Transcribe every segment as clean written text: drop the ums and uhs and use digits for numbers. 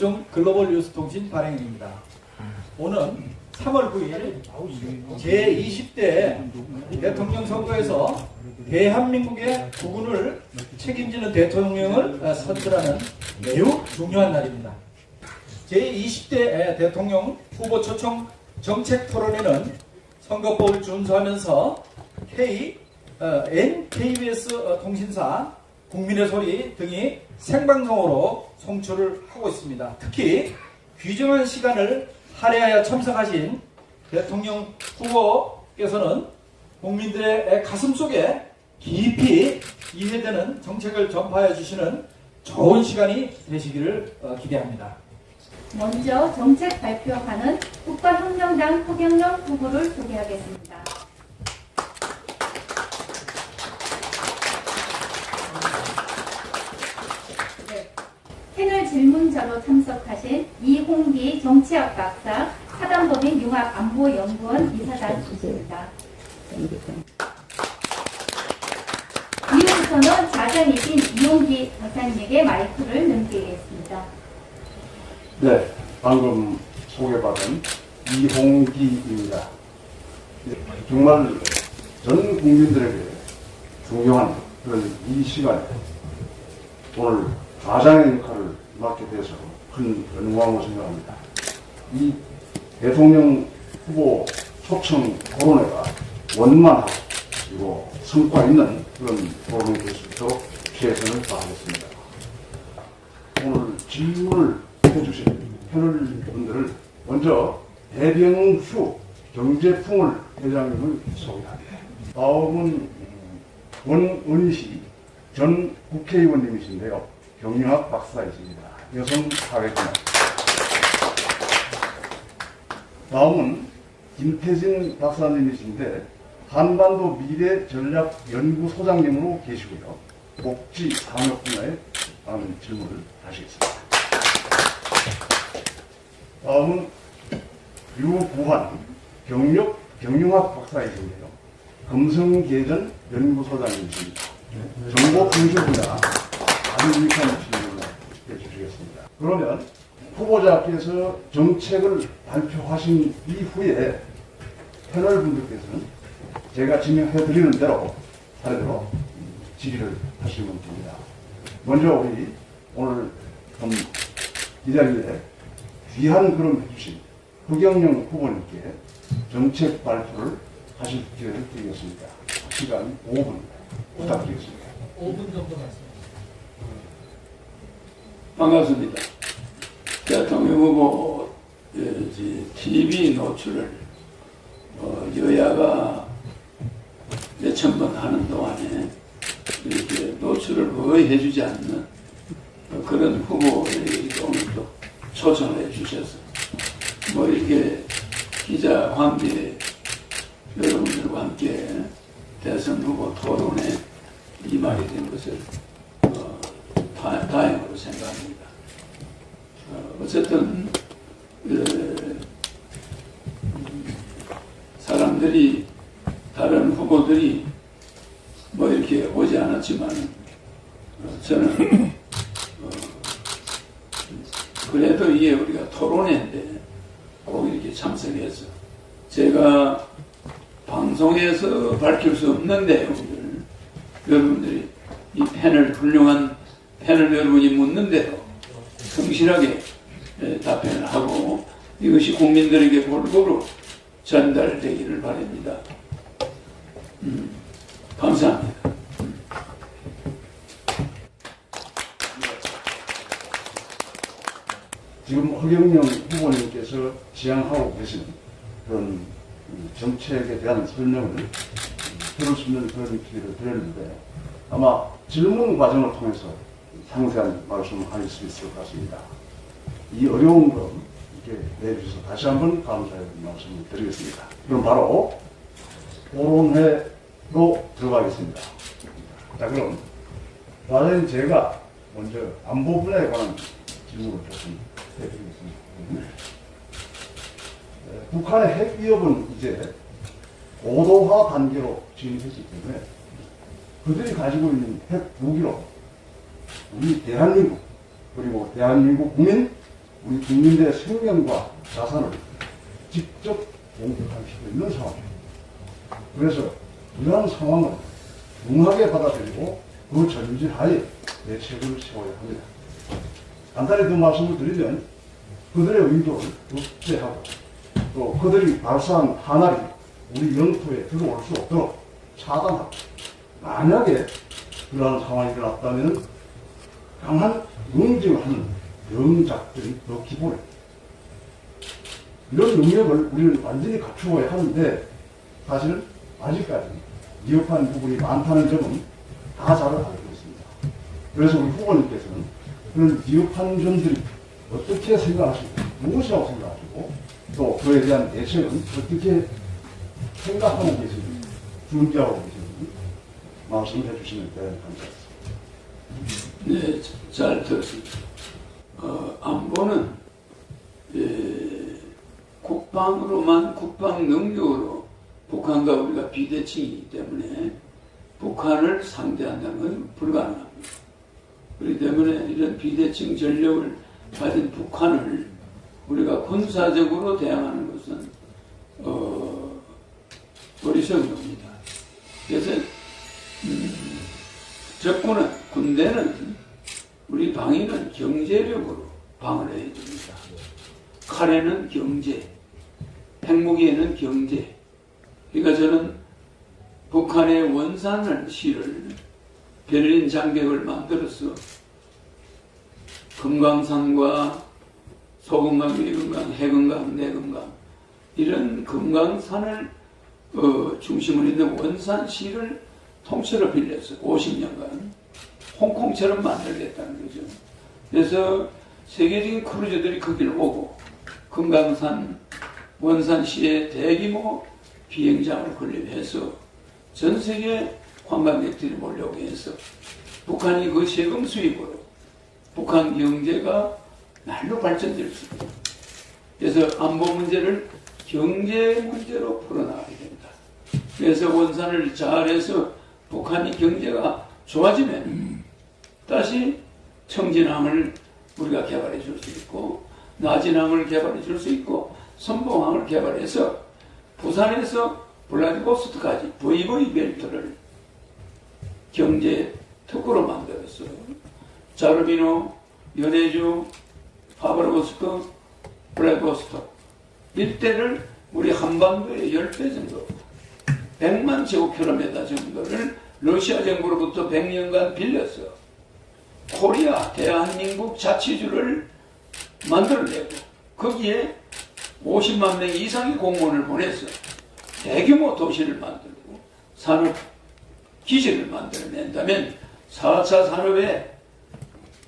초청 글로벌 뉴스 통신 발행인입니다. 오는 3월 9일 제20대 대통령 선거에서 대한민국의 국군을 책임지는 대통령을 선출하는 매우 중요한 날입니다. 제20대 대통령 후보 초청 정책 토론회는 선거법을 준수하면서 NKBS 통신사, 국민의 소리 등이 생방송으로 송출을 하고 있습니다. 특히 귀중한 시간을 할애하여 참석하신 대통령 후보께서는 국민들의 가슴속에 깊이 이해되는 정책을 전파해 주시는 좋은 시간이 되시기를 기대합니다. 먼저 정책 발표하는 국가혁명당 허경영 후보를 소개하겠습니다. 패널 질문자로 참석하신 이홍기 정치학 박사, 사단법인 융합안보연구원 이사장이십니다. 이후부터는 자장이신 이홍기 박사님에게 마이크를 넘기겠습니다. 네, 방금 소개받은 이홍기입니다. 정말 전 국민들에게 중요한 그런 이 시간에 오늘 가장의 역할을 맡게 돼서 큰 영광으로 생각합니다. 이 대통령 후보 초청 토론회가 원만하고 그리고 성과 있는 그런 토론이 될 수 있도록 최선을 다하겠습니다. 오늘 질문을 해주신 패널분들을 먼저 대병휴 경제풍을 회장님을 소개합니다. 다음은 원은희 전 국회의원님이신데요. 경영학 박사이십니다. 여성 사회학자. 다음은 김태진 박사님이신데 한반도 미래전략연구소장님으로 계시고요. 복지산업 분야에 많은 질문을 하시겠습니다. 다음은 유부한 경영학 박사이신데요. 금성계전 연구소장님이십니다. 정보분석 분야 아주 유익한 질문을 해주시겠습니다. 그러면 후보자께서 정책을 발표하신 이후에 패널 분들께서는 제가 지명해드리는 대로 차례대로 질의를 하시면 됩니다. 먼저 우리 오늘 이 자리에 귀한 걸음 해주신 허경영 후보님께 정책 발표를 하실 기회를 드리겠습니다. 시간 5분 부탁드리겠습니다. 5분 정도 말씀. 반갑습니다. 대통령 후보 TV 노출을 여야가 몇천 번 하는 동안에 이렇게 노출을 거의 해주지 않는 그런 후보에게 오늘 또 초청을 해주셔서 뭐 이렇게 기자 관계 여러분들과 함께 대선 후보 토론에 임하게 된 것을 다행으로 생각합니다. 어쨌든 사람들이 다른 후보들이 뭐 이렇게 오지 않았지만 저는 그래도 이게 우리가 토론회인데 꼭 이렇게 참석해서 제가 방송에서 밝힐 수 없는 내용들 여러분들이 이 훌륭한 패널 여러분이 묻는 대로 성실하게 답변을 하고 이것이 국민들에게 골고루 전달되기를 바랍니다. 감사합니다. 지금 허경영 후보님께서 지향하고 계신 그런 정책에 대한 설명을 들을 수 있는 그런 기회를 드렸는데 아마 질문 과정을 통해서 상세한 말씀을 하실 수 있을 것 같습니다. 이 어려운 점 이렇게 내주셔서 다시 한번 감사의 말씀을 드리겠습니다. 그럼 바로 토론회로 들어가겠습니다. 자, 그럼 과연 제가 먼저 안보 분야에 관한 질문을 조금 해드리겠습니다. 북한의 핵 위협은 이제 고도화 단계로 진입했기 때문에 그들이 가지고 있는 핵 무기로 우리 대한민국 그리고 대한민국 국민 우리 국민들의 생명과 자산을 직접 공격할 수도 있는 상황입니다. 그래서 이러한 상황을 뭉하게 받아들이고 그 전진하에 대책을 세워야 합니다. 간단히 더 말씀을 드리면 그들의 의도를 억제하고 또 그들이 발사한 탄알이 우리 영토에 들어올 수 없도록 차단하고 만약에 그러한 상황이 일어났다면 강한 응징을 하는 영작전이 더 기본입니다. 이런 능력을 우리는 완전히 갖추어야 하는데 사실 아직까지 미흡한 부분이 많다는 점은 다 잘 알고 있습니다. 그래서 우리 후보님께서는 그런 미흡한 점들이 어떻게 생각하시고 무엇이라고 생각하시고 또 그에 대한 대책은 어떻게 생각하고 계신지 준비하고 계신지 말씀을 해주시면 감사하겠습니다. 네, 잘 들었습니다. 안보는 국방으로만 국방 능력으로 북한과 우리가 비대칭이기 때문에 북한을 상대한다는 건 불가능합니다. 그렇기 때문에 이런 비대칭 전력을 가진 북한을 우리가 군사적으로 대항하는 것은 어리석은 겁니다. 그래서 적군은 군대는 우리 방위는 경제력으로 방어를 해야 됩니다. 칼에는 경제, 핵무기에는 경제. 그러니까 저는 북한의 원산을 시를 베를린 장벽을 만들어서 금강산과 소금강, 위금강, 해금강, 내금강 이런 금강산을 중심으로 있는 원산시를 통째로 빌려서 50년간 홍콩처럼 만들겠다는 거죠. 그래서 세계적인 크루즈들이 거기를 오고 금강산 원산시에 대규모 비행장을 건립해서 전 세계 관광객들이 몰려오게 해서 북한이 그 세금 수입으로 북한 경제가 날로 발전될 수 있다. 그래서 안보 문제를 경제 문제로 풀어나가야 된다. 그래서 원산을 잘해서 북한이 경제가 좋아지면 다시 청진항을 우리가 개발해 줄 수 있고 나진항을 개발해 줄 수 있고 선봉항을 개발해서 부산에서 블라디보스토크까지 VV 벨트를 경제 특구로 만들었어요. 자르비노, 연해주, 하바르보스크, 블라디보스토크 일대를 우리 한반도의 10배 정도 100만 제곱킬로미터 정도를 러시아 정부로부터 100년간 빌렸어. 코리아 대한민국 자치주를 만들어내고 거기에 50만 명 이상의 공무원을 보내서 대규모 도시를 만들고 산업 기지를 만들어낸다면 4차 산업의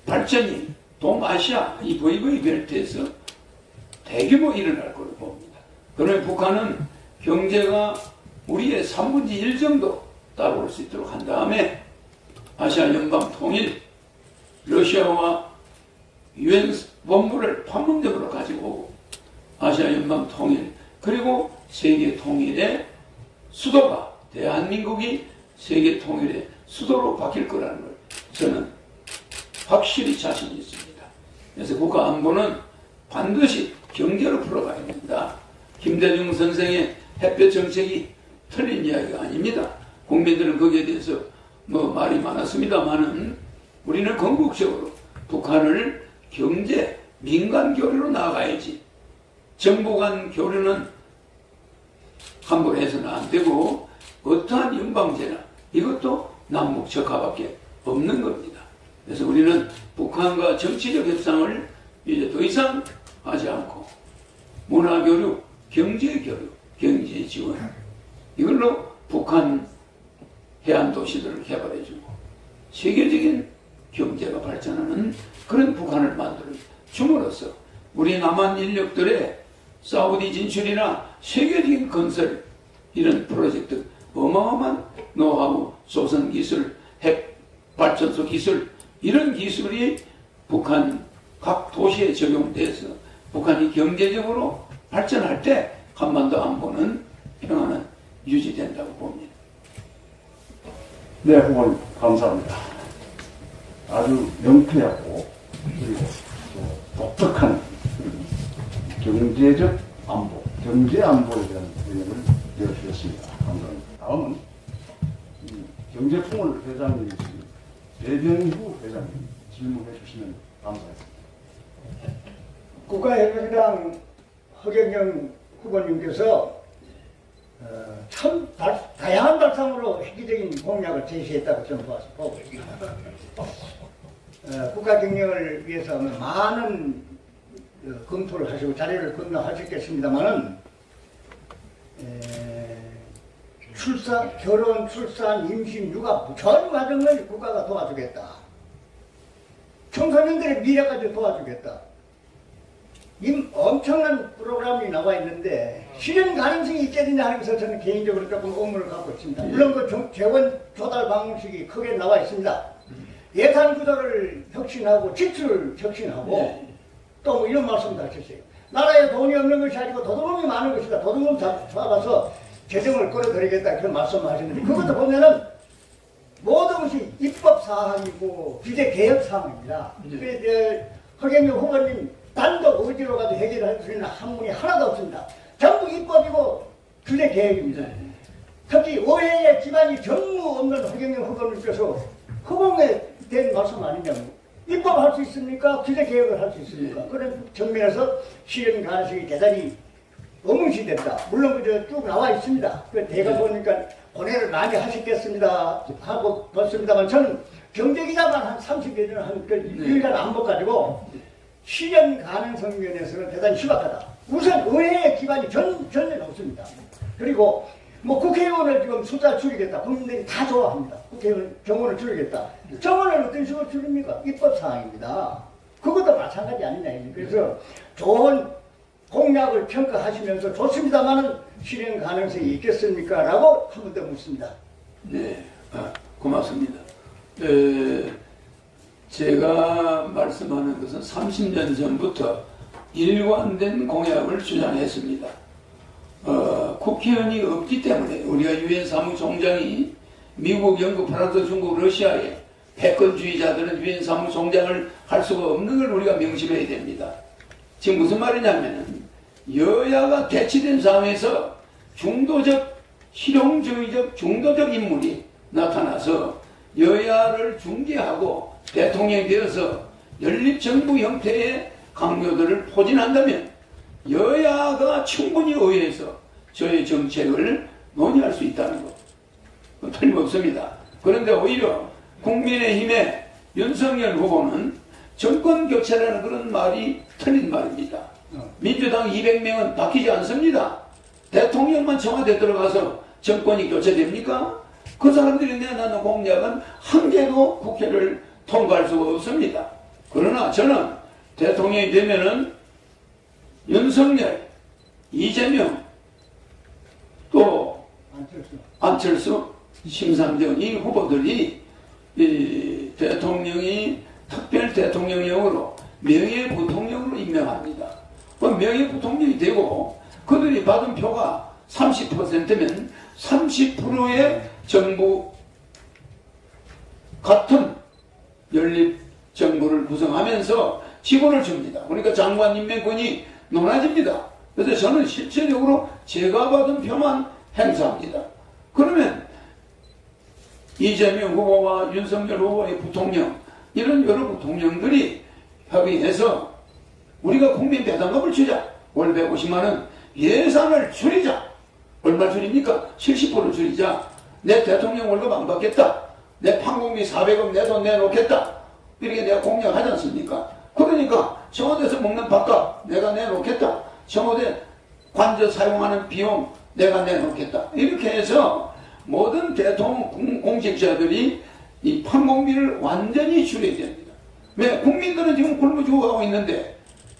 발전이 동아시아 이 VV 벨트에서 대규모 일어날 거로 봅니다. 그러면 북한은 경제가 우리의 3분의 1 정도 따라올 수 있도록 한 다음에 아시아 연방 통일, 러시아와 유엔 본부를 판문점으로 가지고 오고 아시아 연방 통일 그리고 세계 통일의 수도가 대한민국이 세계 통일의 수도로 바뀔 거라는 걸 저는 확실히 자신이 있습니다. 그래서 국가 안보는 반드시 경제로 풀어가야 된다. 김대중 선생의 햇볕 정책이 틀린 이야기가 아닙니다. 국민들은 거기에 대해서 말이 많았습니다만은 우리는 건국적으로 북한을 경제, 민간 교류로 나가야지. 정부 간 교류는 함부로 해서는 안 되고 어떠한 연방제나 이것도 남북 적화밖에 없는 겁니다. 그래서 우리는 북한과 정치적 협상을 이제 더 이상 하지 않고 문화교류, 경제교류, 경제지원 이걸로 북한 해안도시들을 개발해주고 세계적인 경제가 발전하는 그런 북한을 만들어 줌으로써 우리 남한 인력들의 사우디 진출이나 세계적인 건설 이런 프로젝트 어마어마한 노하우, 조선기술, 핵발전소 기술 이런 기술이 북한 각 도시에 적용돼서 북한이 경제적으로 발전할 때 한반도 안보는 평화는 유지된다고 봅니다. 네, 후보님 감사합니다. 아주 명쾌하고 그리고 또 독특한 경제적 안보, 경제 안보에 대한 개념을 내어주셨습니다. 감사합니다. 다음은 경제통을 회장님이신 배병후 회장님 질문해 주시면 감사하겠습니다. 국가혁명당 허경영 후보님께서 참 다양한 발상으로 획기적인 공약을 제시했다고 저는 보고 있습니다. 국가 경영을 위해서는 많은 검토를 하시고 자료를 건너하셨겠습니다만은 결혼, 출산, 임신, 육아 전 과정을 국가가 도와주겠다. 청소년들의 미래까지 도와주겠다. 엄청난 프로그램이 나와 있는데 실현 가능성이 있겠느냐 하면서 저는 개인적으로 조금 의문을 갖고 있습니다. 물론 그 재원 조달 방식이 크게 나와 있습니다. 예산 구조를 혁신하고 지출을 혁신하고 또 뭐 이런 말씀도 하셨어요. 나라에 돈이 없는 것이 아니고 도둑놈이 많은 것이다. 도둑놈 잡아서 재정을 끌어들이겠다 그런 말씀을 하셨는데 그것도 보면은 모든 것이 입법 사항이고 규제 개혁 사항입니다. 그래서 허경영 후보님 단독 의지로 가지고 해결할 수 있는 한문이 하나도 없습니다. 전부 입법이고 규제 개혁입니다. 특히 의회의 기반이 전무 없는 허경영 후보님께서 허공에 된 말씀 아니냐고. 입법할 수 있습니까? 규제 개혁을 할 수 있습니까? 그런 측면에서 실현 가능성이 대단히 의문시됐다. 물론 쭉 나와 있습니다. 대가 보니까 고뇌를 많이 하셨겠습니다 하고 봤습니다만 저는 경제기자만 한 30여 년 한 일간 안목 가지고 실현 가능성 면에서는 대단히 희박하다. 우선 의회의 기반이 전혀 없습니다. 그리고 뭐 국회의원을 지금 숫자 줄이겠다. 국민들이 다 좋아합니다. 국회의원 정원을 줄이겠다. 정원을 어떤 식으로 줄입니까? 입법사항입니다. 그것도 마찬가지 아니냐. 그래서 좋은 공약을 평가하시면서 좋습니다만은 실현 가능성이 있겠습니까? 라고 한 번 더 묻습니다. 네, 고맙습니다. 제가 말씀하는 것은 30년 전부터 일관된 공약을 주장했습니다. 국회의원이 없기 때문에 우리가 유엔 사무총장이 미국, 영국, 프랑스, 중국, 러시아의 패권주의자들은 유엔 사무총장을 할 수가 없는 걸 우리가 명심해야 됩니다. 지금 무슨 말이냐면은 여야가 대치된 상황에서 중도적, 실용주의적 중도적 인물이 나타나서 여야를 중개하고 대통령이 되어서 연립정부 형태의 강요들을 포진한다면 여야가 충분히 의회에서 저의 정책을 논의할 수 있다는 것. 틀림없습니다. 그런데 오히려 국민의힘의 윤석열 후보는 정권 교체라는 그런 말이 틀린 말입니다. 민주당 200명은 바뀌지 않습니다. 대통령만 청와대 들어가서 정권이 교체됩니까? 그 사람들이 내놓는 공약은 한 개도 국회를 통과할 수가 없습니다. 그러나 저는 대통령이 되면은 윤석열, 이재명, 또 안철수, 심상정 이 후보들이 이 대통령이 특별 대통령령으로 명예부통령으로 임명합니다. 그 명예부통령이 되고 그들이 받은 표가 30%면 30%의 정부 같은 연립정부를 구성하면서 지원을 줍니다. 그러니까 장관 임명권이 높아집니다. 그래서 저는 실질적으로 제가 받은 표만 행사합니다. 그러면 이재명 후보와 윤석열 후보의 부통령 이런 여러 부통령들이 협의해서 우리가 국민 배당금을 주자. 월 150만 원 예산을 줄이자. 얼마 줄입니까? 70% 줄이자. 내 대통령 월급 안 받겠다. 내 판공비 400억 내 돈 내놓겠다. 이렇게 내가 공약하지 않습니까? 그러니까 청와대에서 먹는 밥값 내가 내놓겠다. 청와대 관저 사용하는 비용 내가 내놓겠다. 이렇게 해서 모든 대통령 공직자들이 이 판공비를 완전히 줄여야 됩니다. 왜? 국민들은 지금 굶어 죽어가고 있는데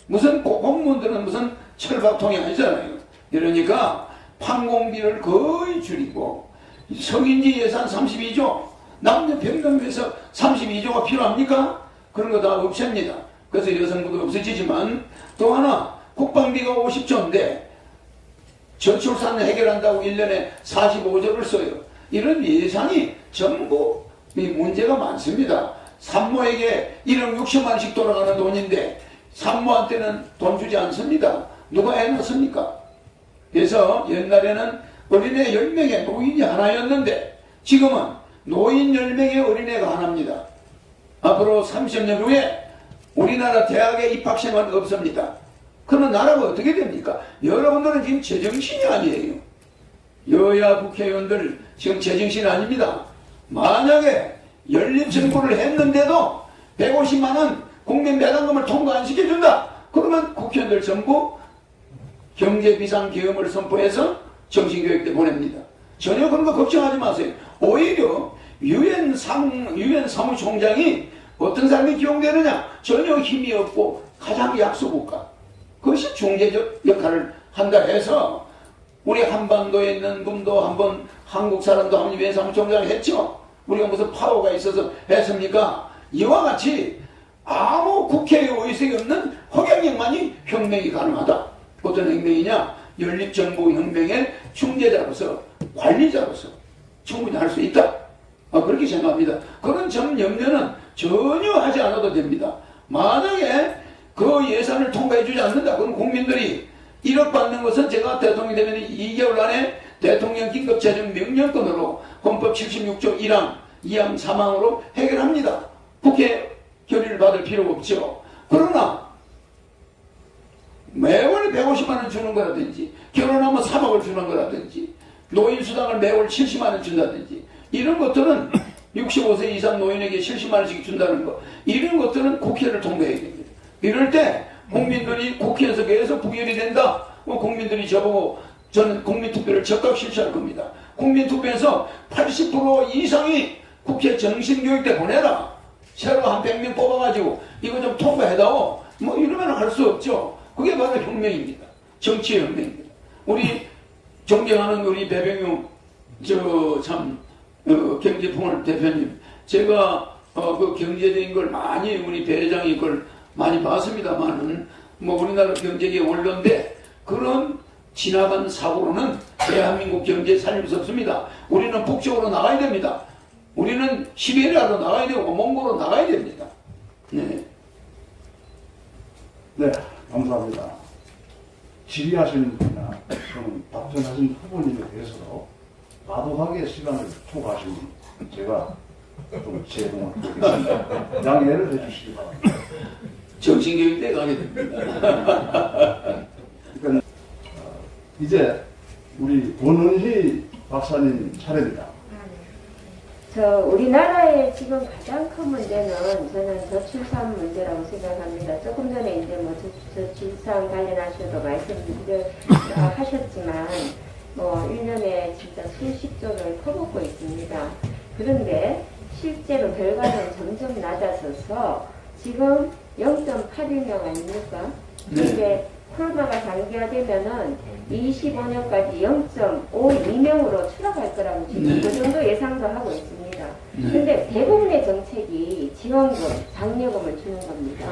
무슨 공무원들은 무슨 철밥통이 아니잖아요. 이러니까 판공비를 거의 줄이고 성인지 예산 32조 남녀 평등 위해서 32조가 필요합니까? 그런 거 다 없앱니다. 그래서 여성부도 없어지지만 또 하나 국방비가 50조인데 저출산 해결한다고 1년에 45조를 써요. 이런 예산이 전부 문제가 많습니다. 산모에게 1억 6천만씩 돌아가는 돈인데 산모한테는 돈 주지 않습니다. 누가 해놨습니까? 그래서 옛날에는 어린애 10명에 노인이 하나였는데 지금은 노인 10명에 어린애가 하나입니다. 앞으로 30년 후에 우리나라 대학의 입학생은 없습니다. 그러면 나라가 어떻게 됩니까? 여러분들은 지금 제정신이 아니에요. 여야 국회의원들 지금 제정신이 아닙니다. 만약에 연립정부를 했는데도 150만원 국민배당금을 통과 안 시켜준다. 그러면 국회의원들 전부 경제비상계엄을 선포해서 정신교육대 보냅니다. 전혀 그런 거 걱정하지 마세요. 오히려 유엔 사무총장이 어떤 사람이 기용되느냐? 전혀 힘이 없고 가장 약소국가. 그것이 중재적 역할을 한다 해서 우리 한반도에 있는 분도 한번 한국 사람도 한번 유엔 사무총장을 했죠. 우리가 무슨 파워가 있어서 했습니까? 이와 같이 아무 국회의 의석이 없는 허경영만이 혁명이 가능하다. 어떤 혁명이냐? 연립정부혁명의 중재자로서 관리자로서 충분히 할 수 있다. 그렇게 생각합니다. 그런 점 염려는 전혀 하지 않아도 됩니다. 만약에 그 예산을 통과해주지 않는다. 그럼 국민들이 1억 받는 것은 제가 대통령이 되면 2개월 안에 대통령 긴급재정 명령권으로 헌법 76조 1항, 2항, 3항으로 해결합니다. 국회 결의를 받을 필요가 없죠. 그러나 매월 150만 원 주는 거라든지 결혼하면 3억을 주는 거라든지 노인수당을 매월 70만 원 준다든지 이런 것들은 65세 이상 노인에게 70만 원씩 준다는 거 이런 것들은 국회를 통과해야 됩니다. 이럴 때 국민들이 국회에서 계속 부결이 된다. 국민들이 저보고 저는 국민투표를 적극 실시할 겁니다. 국민투표에서 80% 이상이 국회 정신교육대 보내라. 새로 한 100명 뽑아가지고 이거 좀 통과해다오. 이러면 할 수 없죠. 그게 바로 혁명입니다. 정치의 혁명입니다. 우리 존경하는 우리 배병용 경제풍월 대표님, 제가 그 경제적인 걸 많이 우리 배 회장이 그걸 많이 봤습니다만은 우리나라 경제계 원로인데 그런 지나간 사고로는 대한민국 경제에 살릴 수 없습니다. 우리는 북쪽으로 나가야 됩니다. 우리는 시베리아로 나가야 되고 몽골로 나가야 됩니다. 네. 네, 감사합니다. 질의하신 분이나 또는 답변하신 후보님에 대해서 과도하게 시간을 초과하신 분, 제가 좀 제공을 드리겠습니다. 양해를 해주시기 바랍니다. 정신교육대 가게 됩니다. 그러니까 이제 우리 권은희 박사님 차례입니다. 우리나라의 지금 가장 큰 문제는 저는 저출산 문제라고 생각합니다. 조금 전에 이제 저출산 관련하셔도 하셨지만 1년에 진짜 수십 조를 퍼붓고 있습니다. 그런데 실제로 결과는 점점 낮아져서 지금 0.81명 아닙니까? 이게 코로나가 장기화되면은 25년까지 0.52명으로 추락할 거라고 지금 그 정도 예상도 하고 있습니다. 근데 대부분의 정책이 지원금, 장려금을 주는 겁니다.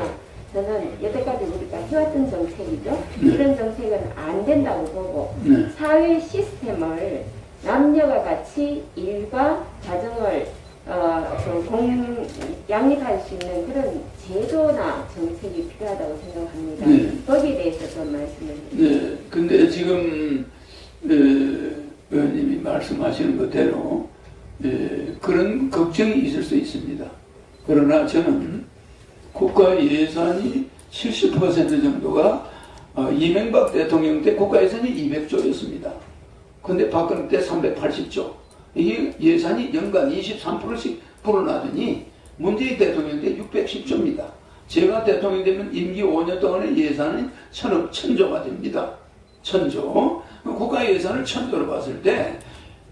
저는 여태까지 우리가 해왔던 정책이죠. 이런 정책은 안 된다고 보고 사회 시스템을 남녀가 같이 일과 가정을 양립할 수 있는 그런 제도나 정책이 필요하다고 생각합니다. 거기에 대해서 좀 말씀을 드립니다. 네, 근데 지금 의원님이 말씀하시는 것대로 그런 걱정이 있을 수 있습니다. 그러나 저는 국가 예산이 70% 정도가 이명박 대통령 때 국가 예산이 200조였습니다. 근데 박근혜 때 380조. 이게 예산이 연간 23%씩 불어나더니 문재인 대통령 때 610조입니다. 제가 대통령 되면 임기 5년 동안의 예산은 1000조가 됩니다. 1000조. 국가 예산을 1000조로 봤을 때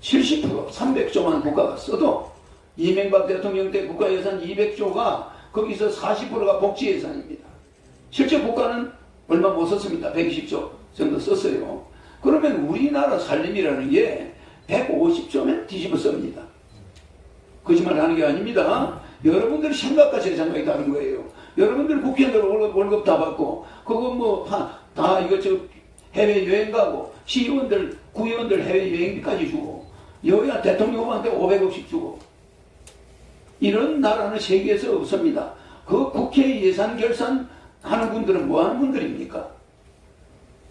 70%, 300조만 국가가 써도 이명박 대통령 때 국가 예산 200조가 거기서 40%가 복지 예산입니다. 실제 국가는 얼마 못 썼습니다. 120조 정도 썼어요. 그러면 우리나라 살림이라는 게 150조면 뒤집어 씁니다. 거짓말 하는 게 아닙니다. 여러분들 생각과 제 생각이 다른 거예요. 여러분들 국회의원들 월급 다 받고, 그거 다 이것저것 해외여행 가고, 시의원들, 구의원들 해외여행비까지 주고, 여야 대통령 후보한테 500억씩 주고, 이런 나라는 세계에서 없습니다. 그 국회 예산 결산하는 분들은 뭐 하는 분들입니까?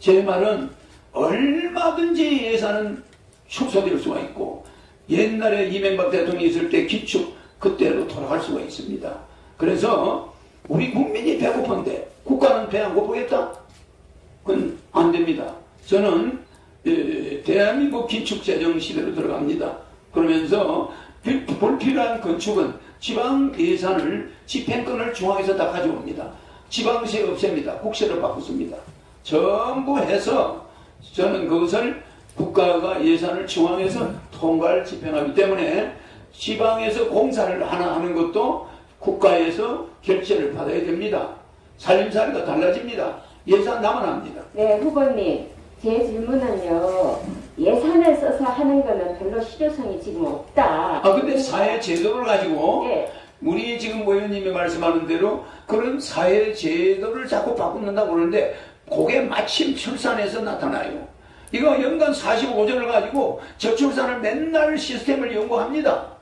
제 말은 얼마든지 예산은 축소될 수가 있고 옛날에 이명박 대통령이 있을 때 기축 그때로 돌아갈 수가 있습니다. 그래서 우리 국민이 배고픈데 국가는 배 안 고프겠다? 그건 안 됩니다. 저는 대한민국 기축재정 시대로 들어갑니다. 그러면서 불필요한 건축은 지방 예산을 집행권을 중앙에서 다 가져옵니다. 지방세 없앱니다. 국세로 바꾸습니다. 전부 해서 저는 그것을 국가가 예산을 중앙에서 통과를 집행하기 때문에 지방에서 공사를 하나 하는 것도 국가에서 결제를 받아야 됩니다. 살림살이가 달라집니다. 예산 남아납니다. 네, 후보님. 제 질문은요. 예산을 써서 하는 거는 별로 실효성이 지금 없다. 근데 사회 제도를 가지고 네. 우리 지금 의원님이 말씀하는 대로 그런 사회 제도를 자꾸 바꾼다고 그러는데 그게 마침 출산에서 나타나요. 이거 연간 45조를 가지고 저출산을 맨날 시스템을 연구합니다.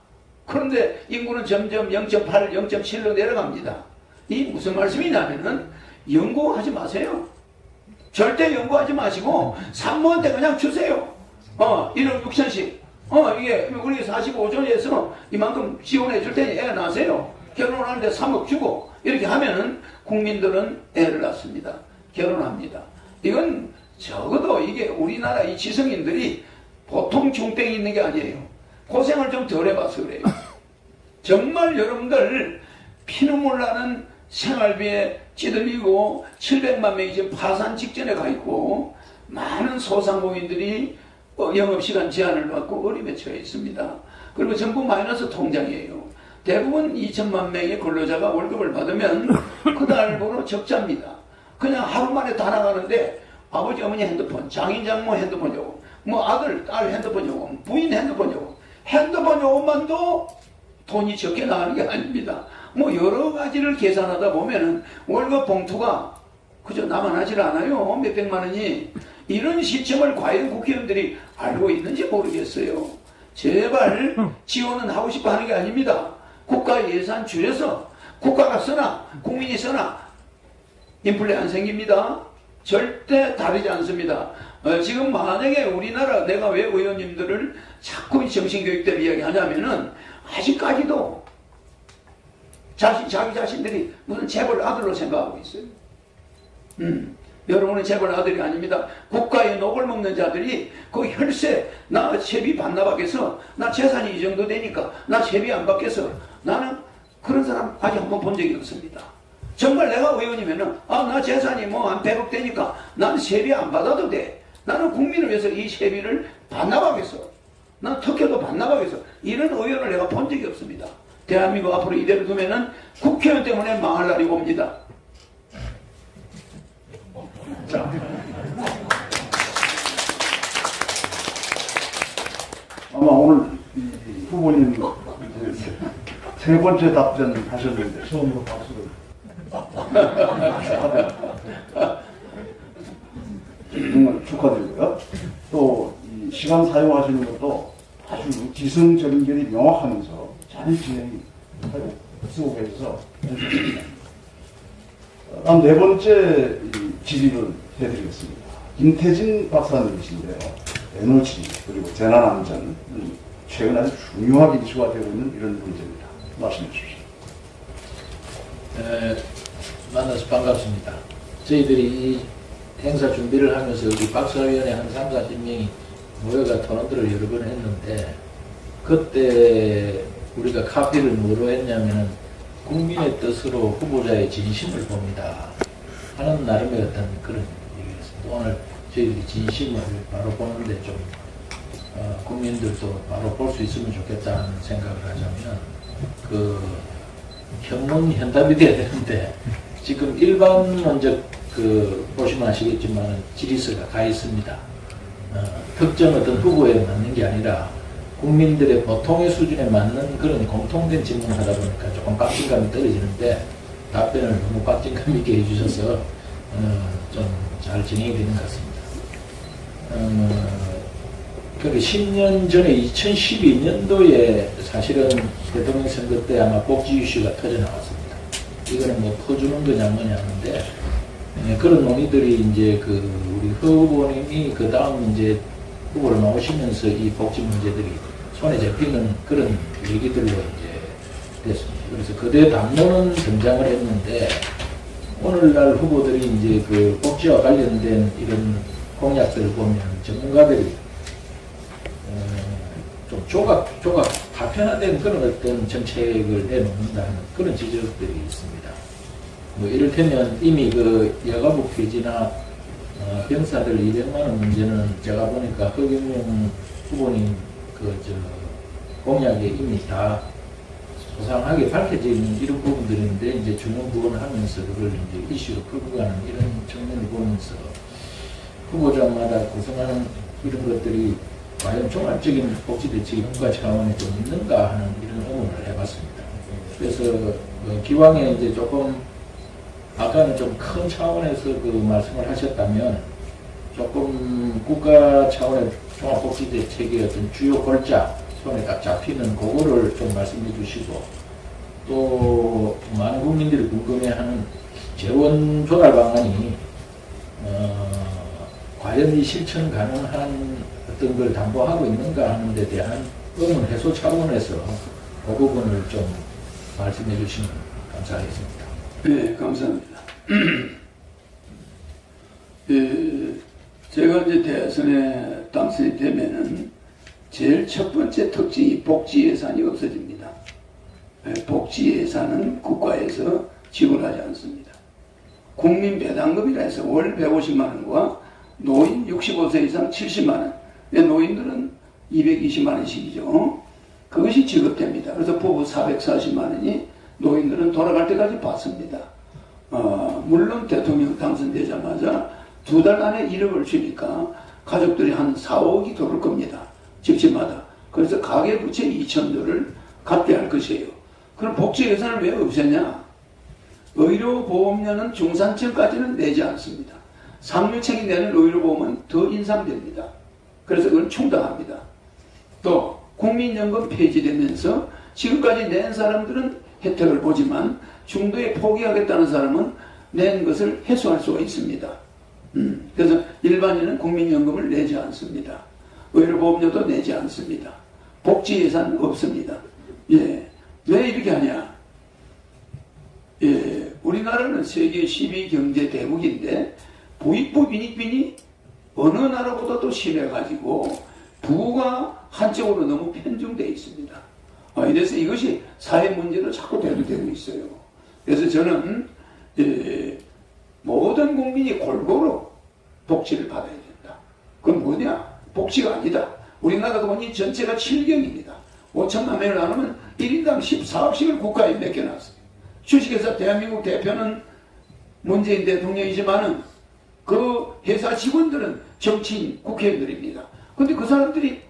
그런데 인구는 점점 0.8, 0.7로 내려갑니다. 이 무슨 말씀이냐면은 연구하지 마세요. 절대 연구하지 마시고 산모한테 그냥 주세요. 1억 6천씩. 이게 우리 45조에서 이만큼 지원해 줄 테니 애 낳으세요. 결혼하는데 3억 주고 이렇게 하면은 국민들은 애를 낳습니다. 결혼합니다. 이건 적어도 이게 우리나라 이 지성인들이 보통 중병이 있는 게 아니에요. 고생을 좀 덜 해봐서 그래요. 정말 여러분들 피눈물 나는 생활비에 찌들리고 700만 명이 지금 파산 직전에 가 있고 많은 소상공인들이 영업시간 제한을 받고 어림에 처해 있습니다. 그리고 전부 마이너스 통장이에요. 대부분 2천만 명의 근로자가 월급을 받으면 그달부로 적자입니다. 그냥 하루 만에 다 나가는데 아버지 어머니 핸드폰, 장인 장모 핸드폰 요금, 뭐 아들 딸 핸드폰 요금, 부인 핸드폰 요금, 핸드폰 요금만도 돈이 적게 나가는 게 아닙니다. 뭐 여러 가지를 계산하다 보면은 월급 봉투가 그저 남아나질 않아요. 몇백만 원이. 이런 시점을 과연 국회의원들이 알고 있는지 모르겠어요. 제발 지원은 하고 싶어 하는 게 아닙니다. 국가 예산 줄여서 국가가 쓰나 국민이 쓰나 인플레 안 생깁니다. 절대 다르지 않습니다. 지금 만약에 우리나라 내가 왜 의원님들을 자꾸 정신교육대를 이야기하냐면은 아직까지도 자기 자신들이 무슨 재벌 아들로 생각하고 있어요. 여러분은 재벌 아들이 아닙니다. 국가의 녹을 먹는 자들이 그 혈세 나 세비 반납하겠어. 나 재산이 이 정도 되니까 나 세비 안 받겠어. 나는 그런 사람 아직 한 번 본 적이 없습니다. 정말 내가 의원이면은 나 재산이 뭐 한 100억 되니까 나는 세비 안 받아도 돼. 나는 국민을 위해서 이 세비를 반납하겠어. 난 특혜도 반납하겠어. 이런 의원을 내가 본 적이 없습니다. 대한민국 앞으로 이대로 두면은 국회의원 때문에 망할 날이 옵니다. 자, 아마 오늘 이 후보님 이제 세 번째 답변 하셨는데 처음으로 박수를 정말 축하드리고요. 또 이 시간 사용하시는 것도 아주 기승전결이 명확하면서 잘 쓰고 계셔서 좋습니다. 다음 네 번째 질의를 해드리겠습니다. 김태진 박사님이신데요. 에너지 그리고 재난안전 최근 아주 중요하게 이슈가 되고 있는 이런 문제입니다. 말씀해 주십시오. 만나서 반갑습니다. 저희들이 이 행사 준비를 하면서 우리 박사위원회 한 3, 40명이 모여가 토론들을 여러 번 했는데 그때 우리가 카피를 뭐로 했냐면은 국민의 뜻으로 후보자의 진심을 봅니다 하는 나름의 어떤 그런 얘기였습니다. 오늘 저희들이 진심을 바로 보는데 좀 국민들도 바로 볼 수 있으면 좋겠다는 생각을 하자면 그 현문현답이 돼야 되는데 지금 일반론적 보시면 아시겠지만 질의서가 가 있습니다. 특정 어떤 후보에 맞는 게 아니라 국민들의 보통의 수준에 맞는 그런 공통된 질문을 하다 보니까 조금 빡진감이 떨어지는데 답변을 너무 빡진감 있게 해주셔서 좀 잘 진행이 되는 것 같습니다. 그런데 10년 전에 2012년도에 사실은 대통령 선거 때 아마 복지 이슈가 터져 나왔습니다. 이거는 뭐 퍼주는 거냐 뭐냐 하는데 그런 논의들이 이제 우리 허 후보님이 그 다음 이제 후보로 나오시면서 이 복지 문제들이 손에 잡히는 그런 얘기들로 이제 됐습니다. 그래서 거대 담론은 등장을 했는데 오늘날 후보들이 이제 그 복지와 관련된 이런 공약들을 보면 전문가들이 좀 조각 다편화된 그런 어떤 정책을 내놓는다는 그런 지적들이 있습니다. 뭐 이를테면 이미 그 여가부 폐지나 병사들 200만 원 문제는 제가 보니까 허경영 후보님 공약에 이미 다 소상하게 밝혀진 이런 부분들인데 이제 중요 부분을 하면서 그걸 이제 이슈로 끌고 가는 이런 측면을 보면서 후보자마다 구성하는 이런 것들이 과연 종합적인 복지 대책이 국가 차원에 좀 있는가 하는 이런 의문을 해봤습니다. 그래서 기왕에 이제 조금 아까는 좀 큰 차원에서 그 말씀을 하셨다면 조금 국가 차원의 종합복지 대책의 어떤 주요 골자 손에 딱 잡히는 그거를 좀 말씀해 주시고 또 많은 국민들이 궁금해하는 재원 조달 방안이 과연 이 실천 가능한 어떤 걸 담보하고 있는가 하는 데 대한 의문 해소 차원에서 그 부분을 좀 말씀해 주시면 감사하겠습니다. 네, 감사합니다. 제가 이제 대선에 당선이 되면은 제일 첫 번째 특징이 복지 예산이 없어집니다. 복지 예산은 국가에서 지원하지 않습니다. 국민 배당금이라 해서 월 150만 원과 노인 65세 이상 70만 원, 노인들은 220만 원씩이죠. 그것이 지급됩니다. 그래서 부부 440만 원이 노인들은 돌아갈 때까지 받습니다. 물론 대통령 당선되자마자 2달 안에 1억을 주니까 가족들이 한 4, 5억이 들어올 겁니다. 집집마다. 그래서 가계부채 2,000조를 갚게 할 것이에요. 그럼 복지 예산을 왜 없앴냐? 의료보험료는 중산층까지는 내지 않습니다. 상류층이 내는 의료보험은 더 인상됩니다. 그래서 그걸 충당합니다. 또 국민연금 폐지되면서 지금까지 낸 사람들은 혜택을 보지만 중도에 포기하겠다는 사람은 낸 것을 해소할 수가 있습니다. 그래서 일반인은 국민연금을 내지 않습니다. 의료보험료도 내지 않습니다. 복지 예산 없습니다. 예. 왜 이렇게 하냐? 예. 우리나라는 세계 10위 경제 대국인데 부익부 빈익빈이 어느 나라보다도 심해가지고 부가 한쪽으로 너무 편중되어 있습니다. 이래서 이것이 사회 문제로 자꾸 대두되고 있어요. 그래서 저는 모든 국민이 골고루 복지를 받아야 된다. 그건 뭐냐? 복지가 아니다. 우리나라 돈이 전체가 7경입니다. 5천만 원을 나누면 1인당 14억씩을 국가에 맡겨놨어요. 주식회사 대한민국 대표는 문재인 대통령이지만은 그 회사 직원들은 정치인, 국회의원들입니다. 근데 그 사람들이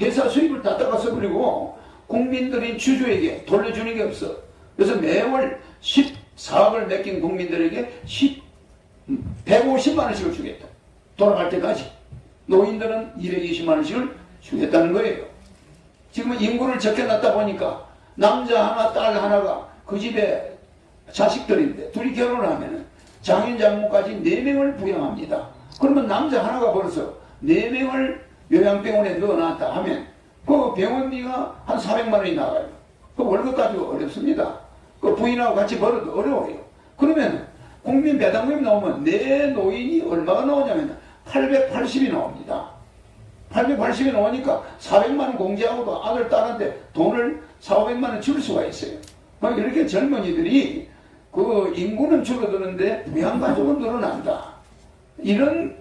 회사 수입을 다 닦아서버리고 국민들인 주주에게 돌려주는 게 없어. 그래서 매월 14억을 맡긴 국민들에게 150만 원씩을 주겠다. 돌아갈 때까지. 노인들은 220만 원씩을 주겠다는 거예요. 지금은 인구를 적혀놨다 보니까 남자 하나, 딸 하나가 그 집에 자식들인데 둘이 결혼을 하면은 장인 장모까지 4명을 부양합니다. 그러면 남자 하나가 벌써 4명을 요양병원에 넣어놨다 하면 그 병원비가 한 400만 원이 나가요. 그 월급 가지고 어렵습니다. 그 부인하고 같이 벌어도 어려워요. 그러면 국민 배당금이 나오면 내 노인이 얼마가 나오냐면 880이 나옵니다. 880이 나오니까 400만 원 공제하고도 아들, 딸한테 돈을 400만 원 줄 수가 있어요. 이렇게 젊은이들이 그 인구는 줄어드는데 부양가족은 늘어난다. 이런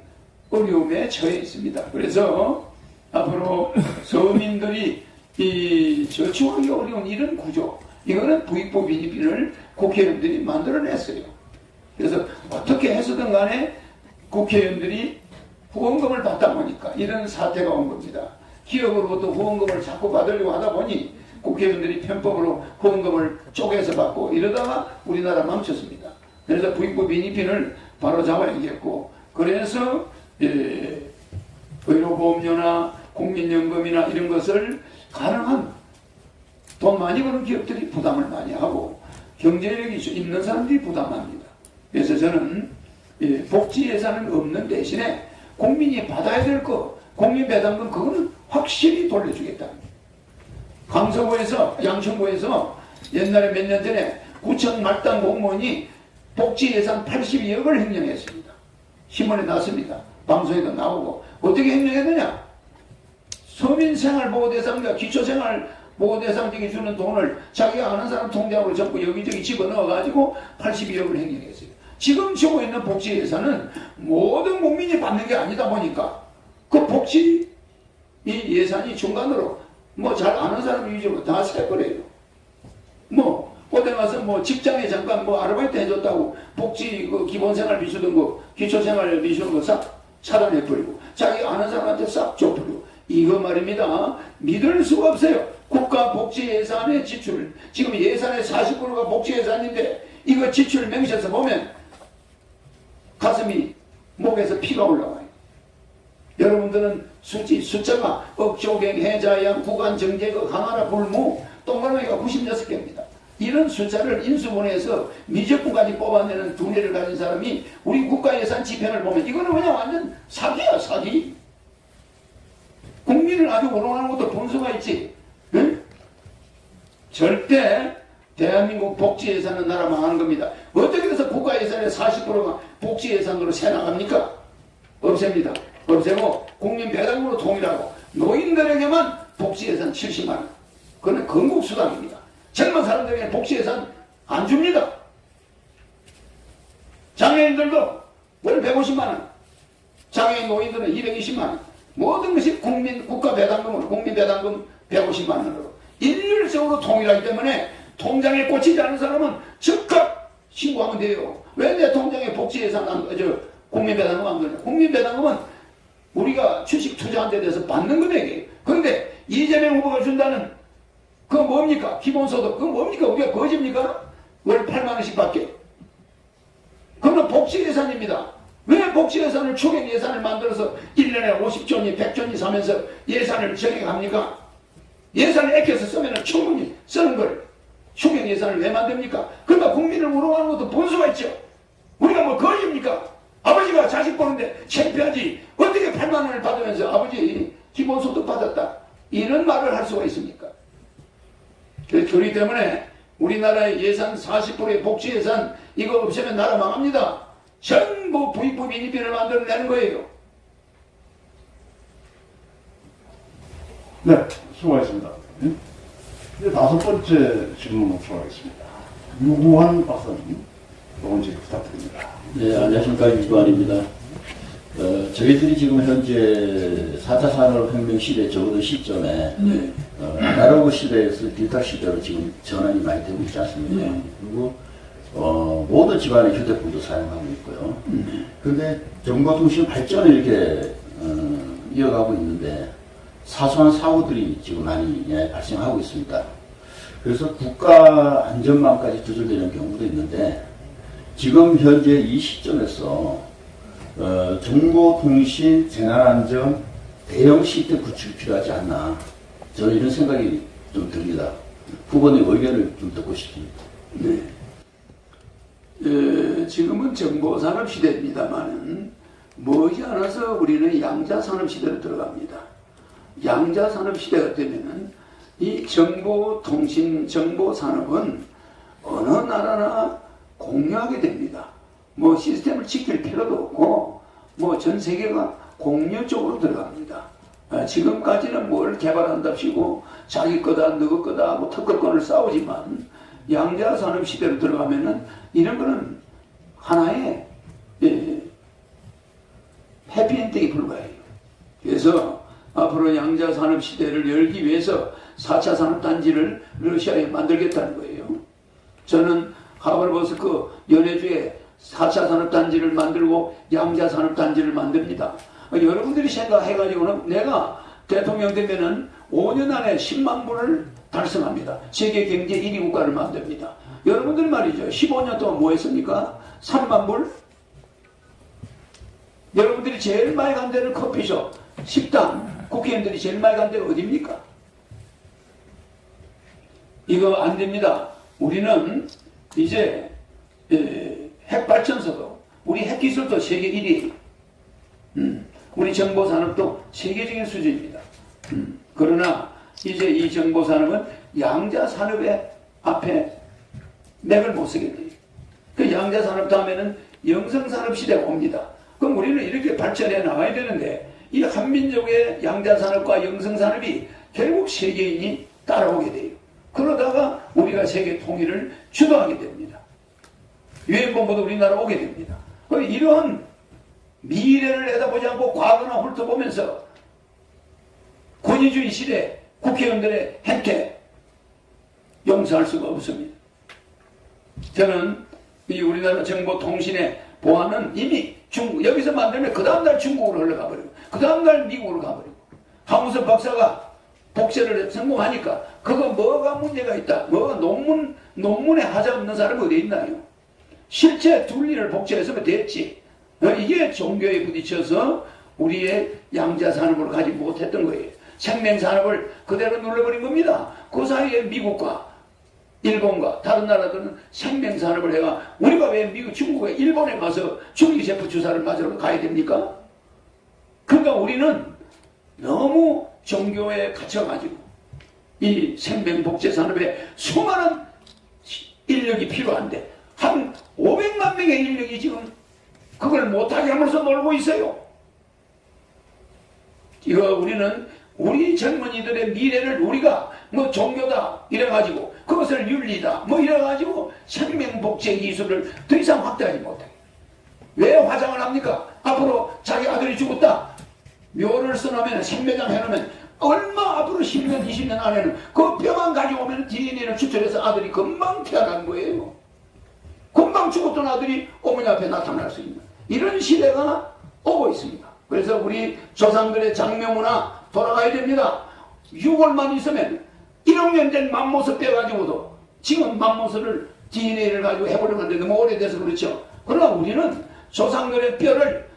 어려움에 처해 있습니다. 그래서 앞으로 서민들이 이 저축하기 어려운 이런 구조, 이거는 부익부 빈익빈을 국회의원들이 만들어냈어요. 그래서 어떻게 해서든 간에 국회의원들이 후원금을 받다 보니까 이런 사태가 온 겁니다. 기업으로부터 후원금을 자꾸 받으려고 하다 보니 국회의원들이 편법으로 후원금을 쪼개서 받고 이러다가 우리나라 멈췄습니다. 그래서 부익부 빈익빈을 바로 잡아야겠고, 그래서 의료보험료나 국민연금이나 이런 것을 가능한 돈 많이 버는 기업들이 부담을 많이 하고 경제력이 있는 사람들이 부담합니다. 그래서 저는 복지 예산은 없는 대신에 국민이 받아야 될 거, 국민배당금 그거는 확실히 돌려주겠다. 강서구에서, 양천구에서 옛날에 몇 년 전에 구청 말단 공무원이 복지 예산 82억을 횡령했습니다. 신문에 났습니다. 방송에도 나오고. 어떻게 횡령했느냐? 서민생활보호대상과 기초생활보호대상직이 주는 돈을 자기가 아는 사람 통장으로 전부 여기저기 집어넣어가지고 82억을 횡령했어요. 지금 주고 있는 복지 예산은 모든 국민이 받는 게 아니다 보니까 그 복지 이 예산이 중간으로 뭐 잘 아는 사람 위주로 다 세버려요. 뭐 어디 가서 뭐 직장에 잠깐 뭐 아르바이트 해줬다고 복지 그 기본생활 비수든 거 기초생활 비수든 거 싹 차단해버리고 자기 아는 사람한테 싹 줘버리고 이거 말입니다. 믿을 수가 없어요. 국가 복지 예산의 지출 지금 예산의 40%가 복지 예산인데 이거 지출 명시해서 보면 가슴이 목에서 피가 올라와요. 여러분들은 숫자가 억조경, 해자양, 구간, 정제거, 강하나, 불무, 동그라미가 96개입니다. 이런 숫자를 인수분해해서 미적분까지 뽑아내는 두뇌를 가진 사람이 우리 국가예산 집행을 보면 이거는 그냥 완전 사기야, 사기. 국민을 아주 우롱하는 것도 분수가 있지. 응? 절대 대한민국 복지예산은 나라 망하는 겁니다. 어떻게 해서 국가예산의 40%가 복지예산으로 새나갑니까? 없앱니다. 없애고 국민배당금으로 통일하고 노인들에게만 복지예산 70만원. 그건 건국수당입니다. 젊은 사람들에게 복지예산 안 줍니다. 장애인들도 월 150만원, 장애인 노인들은 220만원. 모든 것이 국가배당금으로, 국민배당금 150만원으로 일률적으로 통일하기 때문에 통장에 꽂히지 않은 사람은 즉각 신고하면 돼요. 왜 내 통장에 복지예산 국민배당금 안 거냐? 국민배당금은 우리가 주식 투자한 데 대해서 받는 금액이에요. 그런데 이재명 후보가 준다는 그거 뭡니까? 기본소득 그거 뭡니까? 우리가 거짓입니까? 월 8만원씩 받게. 그건 복지예산입니다. 왜 복지예산을 추경예산을 만들어서 1년에 50조니 100조니 사면서 예산을 정해갑니까? 예산을 아껴서 쓰면 충분히 쓰는 걸 추경예산을 왜 만듭니까? 그러니까 국민을 우롱하는 것도 본수가 있죠. 우리가 뭐 거짓입니까? 아버지가 자식 보는데 창피하지. 어떻게 8만원을 받으면서 아버지 기본소득 받았다. 이런 말을 할 수가 있습니까? 그렇기 때문에 우리나라의 예산 40%의 복지예산 이거 없으면 나라 망합니다. 전부 부익부 민의비를 만들어내는 거예요. 네, 수고하셨습니다. 이제 5번째 질문으로 들어가겠습니다. 유구환 박사님, 먼저 부탁드립니다. 네, 안녕하십니까. 유구환입니다. 저희들이 지금 현재 4차 산업혁명 시대 적어도 시점에 아날로그 시대에서 디지털 시대로 지금 전환이 많이 되고 있지 않습니까? 그리고 모든 집안의 휴대폰도 사용하고 있고요. 그런데 정보통신 발전을 이렇게 이어가고 있는데 사소한 사고들이 지금 많이 발생하고 있습니다. 그래서 국가 안전망까지 두절되는 경우도 있는데 지금 현재 이 시점에서 정보통신 재난안전 대형 시스템 구축이 필요하지 않나 저는 이런 생각이 좀 듭니다. 후보님 의견을 좀 듣고 싶습니다. 네. 지금은 정보산업 시대입니다만 머지않아서 우리는 양자산업 시대로 들어갑니다. 양자산업 시대가 되면은 이 정보통신 정보산업은 어느 나라나 공유하게 됩니다. 뭐 시스템을 지킬 필요도 없고 뭐 전 세계가 공유 쪽으로 들어갑니다. 지금까지는 뭘 개발한답시고 자기 거다 너거 거다 하고 특허권을 싸우지만 양자산업 시대로 들어가면은 이런 거는 하나의 해피엔딩이 불과해요. 그래서 앞으로 양자산업 시대를 열기 위해서 4차 산업단지를 러시아에 만들겠다는 거예요. 저는 하버버스크 연해주에 4차 산업단지를 만들고 양자산업단지를 만듭니다. 여러분들이 생각해가지고는 내가 대통령 되면은 5년 안에 10만 불을 달성합니다. 세계 경제 1위 국가를 만듭니다. 여러분들 말이죠. 15년 동안 뭐 했습니까? 3만 불? 여러분들이 제일 많이 간 데는 커피숍, 식당, 국회의원들이 제일 많이 간 데가 어디입니까? 이거 안 됩니다. 우리는 이제 핵발전소도 우리 핵기술도 세계 1위. 우리 정보산업도 세계적인 수준입니다. 그러나 이제 이 정보산업은 양자산업의 앞에 맥을 못 쓰게 돼요. 그 양자산업 다음에는 영성산업 시대가 옵니다. 그럼 우리는 이렇게 발전해 나가야 되는데 이 한민족의 양자산업과 영성산업이 결국 세계인이 따라오게 돼요. 그러다가 우리가 세계 통일을 주도하게 됩니다. 유엔본부도 우리나라 오게 됩니다. 이러한 미래를 내다보지 않고 과거나 훑어보면서 권위주의 시대 국회의원들의 행태 용서할 수가 없습니다. 저는 이 우리나라 정보통신의 보안은 이미 여기서 만들면 그 다음날 중국으로 흘러가 버리고 그 다음날 미국으로 가버리고 하무섭 박사가 복제를 성공하니까 그거 뭐가 문제가 있다. 뭐가 논문에 하자 없는 사람이 어디 있나요? 실제 둘리를 복제했으면 됐지. 이게 종교에 부딪혀서 우리의 양자산업을 가지 못했던 거예요. 생명산업을 그대로 눌러버린 겁니다. 그 사이에 미국과 일본과 다른 나라들은 생명산업을 해가 우리가 왜 미국, 중국에 일본에 가서 줄기세포 주사를 맞으러 가야 됩니까? 그러니까 우리는 너무 종교에 갇혀가지고 이 생명복제산업에 수많은 인력이 필요한데 한 500만 명의 인력이 지금 그걸 못하게 하면서 놀고 있어요. 이거 우리는 우리 젊은이들의 미래를 우리가 뭐 종교다 이래가지고 그것을 윤리다 뭐 이래가지고 생명복제 기술을 더 이상 확대하지 못해. 왜 화장을 합니까? 앞으로 자기 아들이 죽었다 묘를 써놓으면 생매장 해놓으면 얼마 앞으로 10년 20년 안에는 그 뼈만 가져오면 DNA를 추출해서 아들이 금방 태어난 거예요. 금방 죽었던 아들이 어머니 앞에 나타날 수 있는 이런 시대가 오고 있습니다. 그래서 우리 조상들의 장명문화 돌아가야 됩니다. 6월만 있으면 1억 년 된 맘모스 빼가지고도 지금 맘모스를 DNA를 가지고 해보려는데 너무 오래돼서 그렇죠. 그러나 우리는 조상들의 뼈를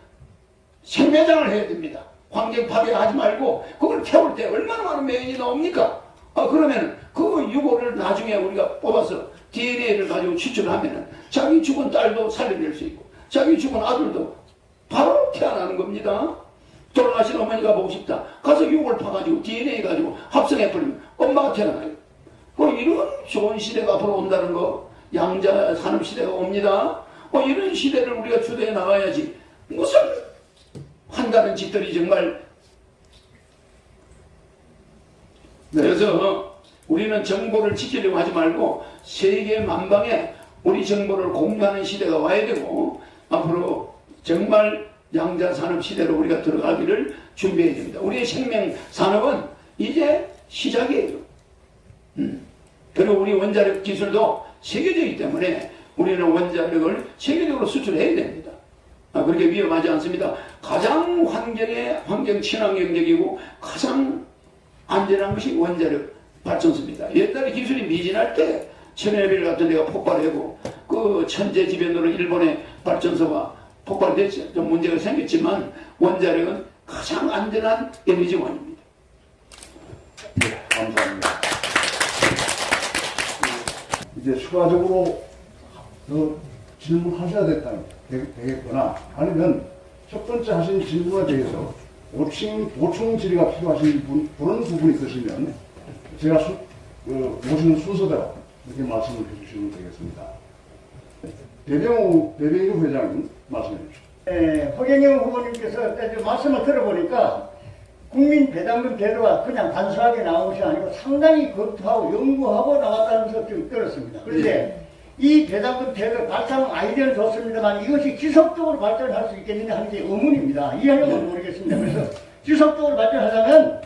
생매장을 해야 됩니다. 환경 파괴하지 말고 그걸 태울 때 얼마나 많은 매연이 나옵니까? 그러면 그 유골을 나중에 우리가 뽑아서 DNA를 가지고 추출하면 자기 죽은 딸도 살려낼 수 있고 자기 죽은 아들도 바로 태어나는 겁니다. 돌아가신 어머니가 보고 싶다. 가서 유골 파가지고 DNA 가지고 합성해버리면 엄마가 태어나요. 이런 좋은 시대가 앞으로 온다는 거 양자 산업 시대가 옵니다. 이런 시대를 우리가 주도해 나가야지 무슨 한다는 짓들이 정말 그래서 우리는 정보를 지키려고 하지 말고 세계 만방에 우리 정보를 공유하는 시대가 와야 되고 앞으로 정말 양자산업 시대로 우리가 들어가기를 준비해야 됩니다. 우리의 생명산업은 이제 시작이에요. 그리고 우리 원자력 기술도 세계적이기 때문에 우리는 원자력을 세계적으로 수출해야 됩니다. 그렇게 위험하지 않습니다. 가장 환경 친환경적이고 가장 안전한 것이 원자력 발전소입니다. 옛날에 기술이 미진할 때 체르노빌 같은 데가 폭발하고 그 천재지변으로 일본의 발전소가 폭발됐죠. 좀 문제가 생겼지만 원자력은 가장 안전한 에너지원입니다. 네, 감사합니다. 이제 추가적으로 더 질문하셔야 되겠거나 아니면 첫 번째 하신 질문에 대해서 보충 질의가 필요하신 그런 부분이 있으시면 제가 모시는 순서대로 이렇게 말씀을 해주시면 되겠습니다. 배병우 회장님 말씀해 주십시오. 네, 허경영 후보님께서 말씀을 들어보니까 국민 배당금 제도가 그냥 단순하게 나온 것이 아니고 상당히 검토하고 연구하고 나왔다는 것을 좀 들었습니다. 그런데 이 배당금 제도 발상 아이디어는 좋습니다만 이것이 지속적으로 발전할 수 있겠느냐 하는 게 의문입니다. 이해하려면 모르겠습니다. 그래서 지속적으로 발전하려면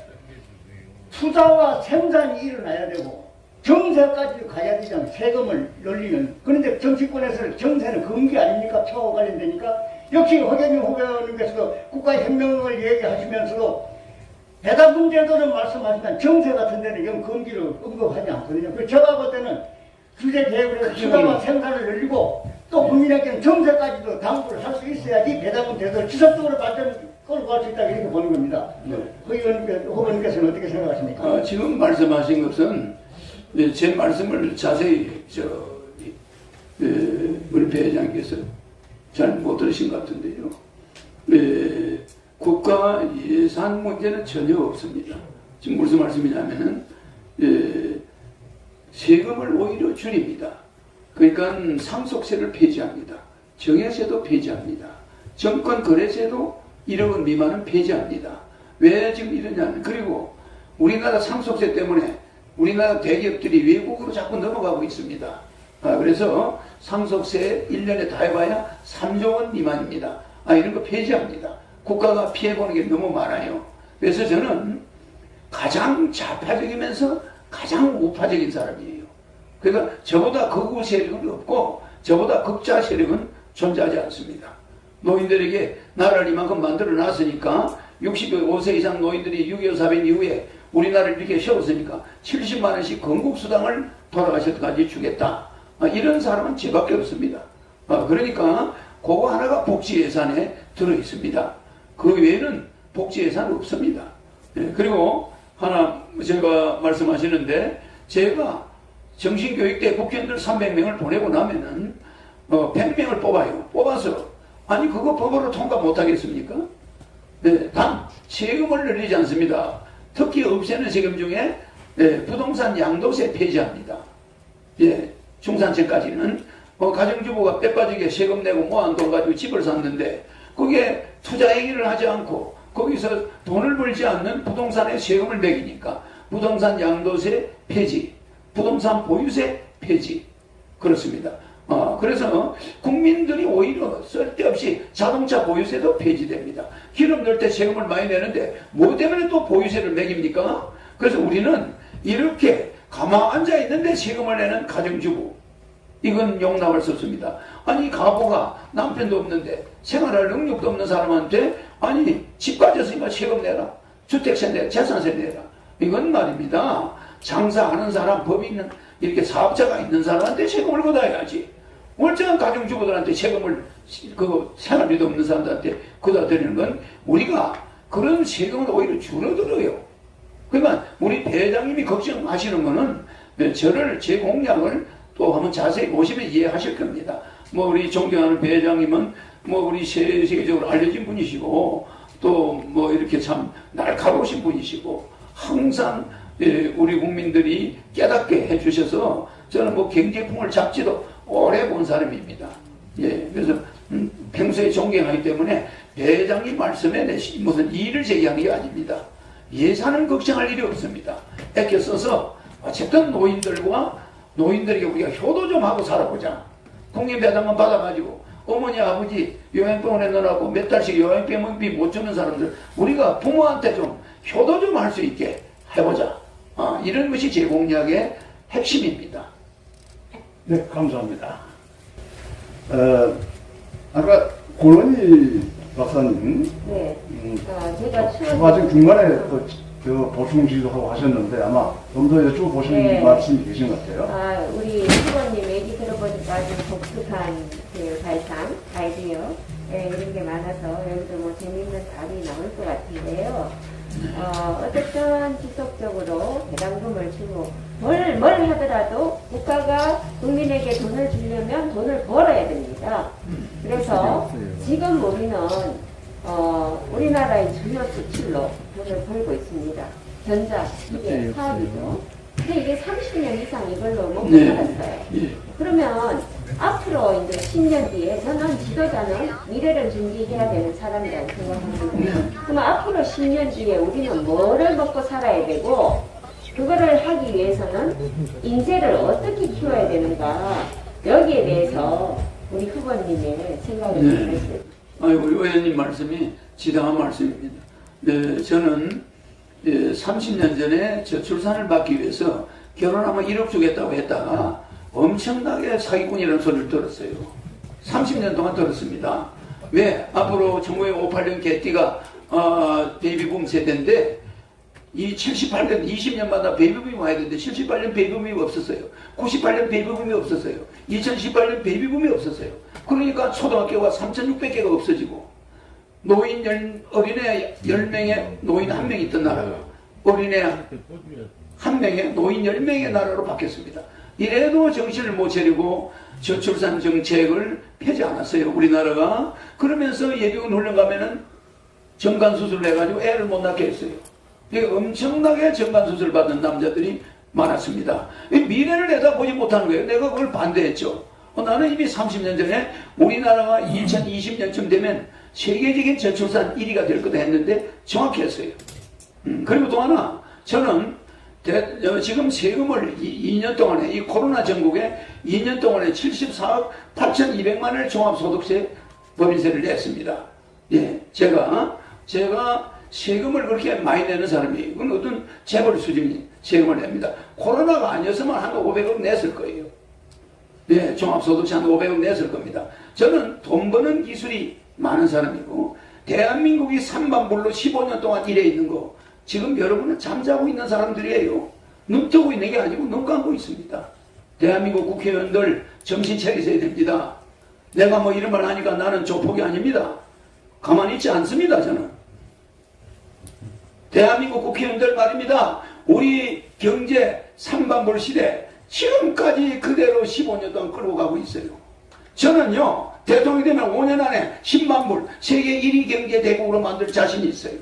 투자와 생산이 일어나야 되고 정세까지 가야 되잖아요. 세금을 늘리는. 그런데 정치권에서 정세는 금기 아닙니까? 차와 관련되니까. 역시 허경영 후보님께서도 국가혁명을 얘기하시면서도 배당금 제도는 말씀하시면 정세 같은 데는 영 금기를 언급하지 않거든요. 그래서 제가 볼 때는 규제 계획을 해서 투자와 생산을 늘리고 또 국민에게는 정세까지도 당부를 할 수 있어야지 배당금 제도를 지속적으로 끌고 갈 수 있다 이렇게 보는 겁니다. 후보님께서는 어떻게 생각하십니까? 지금 말씀하신 것은 제 말씀을 자세히 물배 회장께서 잘 못 들으신 것 같은데요. 네, 국가 예산 문제는 전혀 없습니다. 지금 무슨 말씀이냐면은 세금을 오히려 줄입니다. 그러니까 상속세를 폐지합니다. 정액세도 폐지합니다. 정권거래세도 1억 원 미만은 폐지합니다. 왜 지금 이러냐면, 그리고 우리나라 상속세 때문에 우리나라 대기업들이 외국으로 자꾸 넘어가고 있습니다. 그래서 상속세 1년에 다 해봐야 3조 원 미만입니다. 이런 거 폐지합니다. 국가가 피해보는 게 너무 많아요. 그래서 저는 가장 좌파적이면서 가장 우파적인 사람이에요. 그러니까 저보다 극우 세력은 없고 저보다 극자 세력은 존재하지 않습니다. 노인들에게 나라를 이만큼 만들어 놨으니까 65세 이상 노인들이 6.25 사변 이후에 우리나라를 이렇게 세웠으니까 70만 원씩 건국수당을 돌아가실 때까지 주겠다. 이런 사람은 저밖에 없습니다. 그러니까 그거 하나가 복지예산에 들어있습니다. 그 외에는 복지예산 없습니다. 그리고 하나 제가 말씀하시는데, 제가 정신교육대 국회의원들 300명을 보내고 나면은 100명을 뽑아요. 뽑아서 아니 그거 법으로 통과 못하겠습니까? 네, 단 세금을 늘리지 않습니다. 특히 없애는 세금 중에 부동산 양도세 폐지합니다. 예, 중산층까지는 가정주부가 빼빠지게 세금 내고 모아놓은 돈 가지고 집을 샀는데 그게 투자 행위를 하지 않고 거기서 돈을 벌지 않는 부동산에 세금을 매기니까 부동산 양도세 폐지, 부동산 보유세 폐지, 그렇습니다. 그래서 국민들이 오히려 쓸데없이 자동차 보유세도 폐지됩니다. 기름 넣을 때 세금을 많이 내는데 뭐 때문에 또 보유세를 매깁니까? 그래서 우리는 이렇게 가만 앉아 있는데 세금을 내는 가정주부, 이건 용납할 수 없습니다. 아니 가부가 남편도 없는데 생활할 능력도 없는 사람한테 아니 집 가졌으니까 세금 내라, 주택세 내라, 재산세 내라, 이건 말입니다. 장사하는 사람, 법이 있는 이렇게 사업자가 있는 사람한테 세금을 걷어야지. 멀쩡한 가정주부들한테 세금을 생활비도 없는 사람들한테 걷어들이는 건 우리가 그런 세금을 오히려 줄어들어요. 그러니까 우리 대장님이 걱정하시는 거는 제 공약을 또 한번 자세히 보시면 이해하실 겁니다. 우리 존경하는 배회장님은 우리 세계적으로 알려진 분이시고 또 이렇게 참 날카로우신 분이시고 항상 우리 국민들이 깨닫게 해주셔서 저는 경제풍을 잡지도 오래 본 사람입니다. 예, 그래서 평소에 존경하기 때문에 배회장님 말씀에 무슨 이의를 제기하는 게 아닙니다. 예산을 걱정할 일이 없습니다. 아껴 써서 어쨌든 노인들에게 우리가 효도 좀 하고 살아보자. 국민배당금 받아가지고 어머니 아버지 요양병원에 넣어놓고 몇 달씩 요양병원비 못 주는 사람들 우리가 부모한테 좀 효도 좀 할 수 있게 해보자. 이런 것이 제 공약의 핵심입니다. 네, 감사합니다. 아까 고런희 박사님, 네. 제가 아직 중간에 보충 지도하고 하셨는데 아마 좀 더 여쭤보시는 네. 말씀이 계신 것 같아요. 우리 후보님 얘기 들어보니까 아주 독특한 발상, 아이디어, 이런 게 많아서 여기도 재미있는 답이 나올 것 같은데요. 어쨌든 지속적으로 배당금을 주고 뭘 하더라도 국가가 국민에게 돈을 주려면 돈을 벌어야 됩니다. 그래서 지금 우리는 우리나라의 주요 수출로 돈을 벌고 있습니다. 전자, 기계, 사업이죠. 근데 이게 30년 이상 이걸로 먹고 살았어요. 그러면 앞으로 이제 10년 뒤에 저는 지도자는 미래를 준비해야 되는 사람이라고 생각합니다. 그럼 앞으로 10년 뒤에 우리는 뭐를 먹고 살아야 되고 그거를 하기 위해서는 인재를 어떻게 키워야 되는가, 여기에 대해서 우리 후보님의 생각을 주셨어요. 우리 의원님 말씀이 지당한 말씀입니다. 네, 저는 30년 전에 저출산을 막기 위해서 결혼하면 1억 주겠다고 했다가 엄청나게 사기꾼이라는 소리를 들었어요. 30년 동안 들었습니다. 왜? 앞으로 1958년 개띠가 베이비붐 세대인데 이 78년 20년마다 베이비붐이 와야 되는데 78년 베이비붐이 없었어요. 98년 베이비붐이 없었어요. 2018년 베이비붐이 없었어요. 그러니까 초등학교가 3,600개가 없어지고 어린애 10명에 노인 1명 있던 나라가 어린애 1명에 노인 10명의 나라로 바뀌었습니다. 이래도 정신을 못 차리고 저출산 정책을 펴지 않았어요. 우리나라가. 그러면서 예비군 훈련 가면은 정관수술을 해가지고 애를 못 낳게 했어요. 이게 엄청나게 정관수술 받는 남자들이 많았습니다. 미래를 내다보지 못하는 거예요. 내가 그걸 반대했죠. 나는 이미 30년 전에 우리나라가 2020년쯤 되면 세계적인 저출산 1위가 될 거다 했는데 정확히 했어요. 그리고 또 하나, 저는 지금 세금을 2년 동안에, 이 코로나 전국에 2년 동안에 74억 8,200만 원을 종합소득세 법인세를 냈습니다. 예, 제가 세금을 그렇게 많이 내는 사람이, 그건 어떤 재벌 수준이 세금을 냅니다. 코로나가 아니었으면 한 500억 냈을 거예요. 예, 종합소득세 한 500억 냈을 겁니다. 저는 돈 버는 기술이 많은 사람이고, 대한민국이 3반불로 15년 동안 일해 있는 거, 지금 여러분은 잠자고 있는 사람들이에요. 눈 뜨고 있는 게 아니고 눈 감고 있습니다. 대한민국 국회의원들 정신 차리셔야 됩니다. 내가 뭐 이런 말 하니까 나는 조폭이 아닙니다. 가만히 있지 않습니다, 저는. 대한민국 국회의원들 말입니다. 우리 경제 3반불 시대 지금까지 그대로 15년 동안 끌고 가고 있어요. 저는요, 대통령이 되면 5년 안에 10만 불 세계 1위 경제 대국으로 만들 자신이 있어요.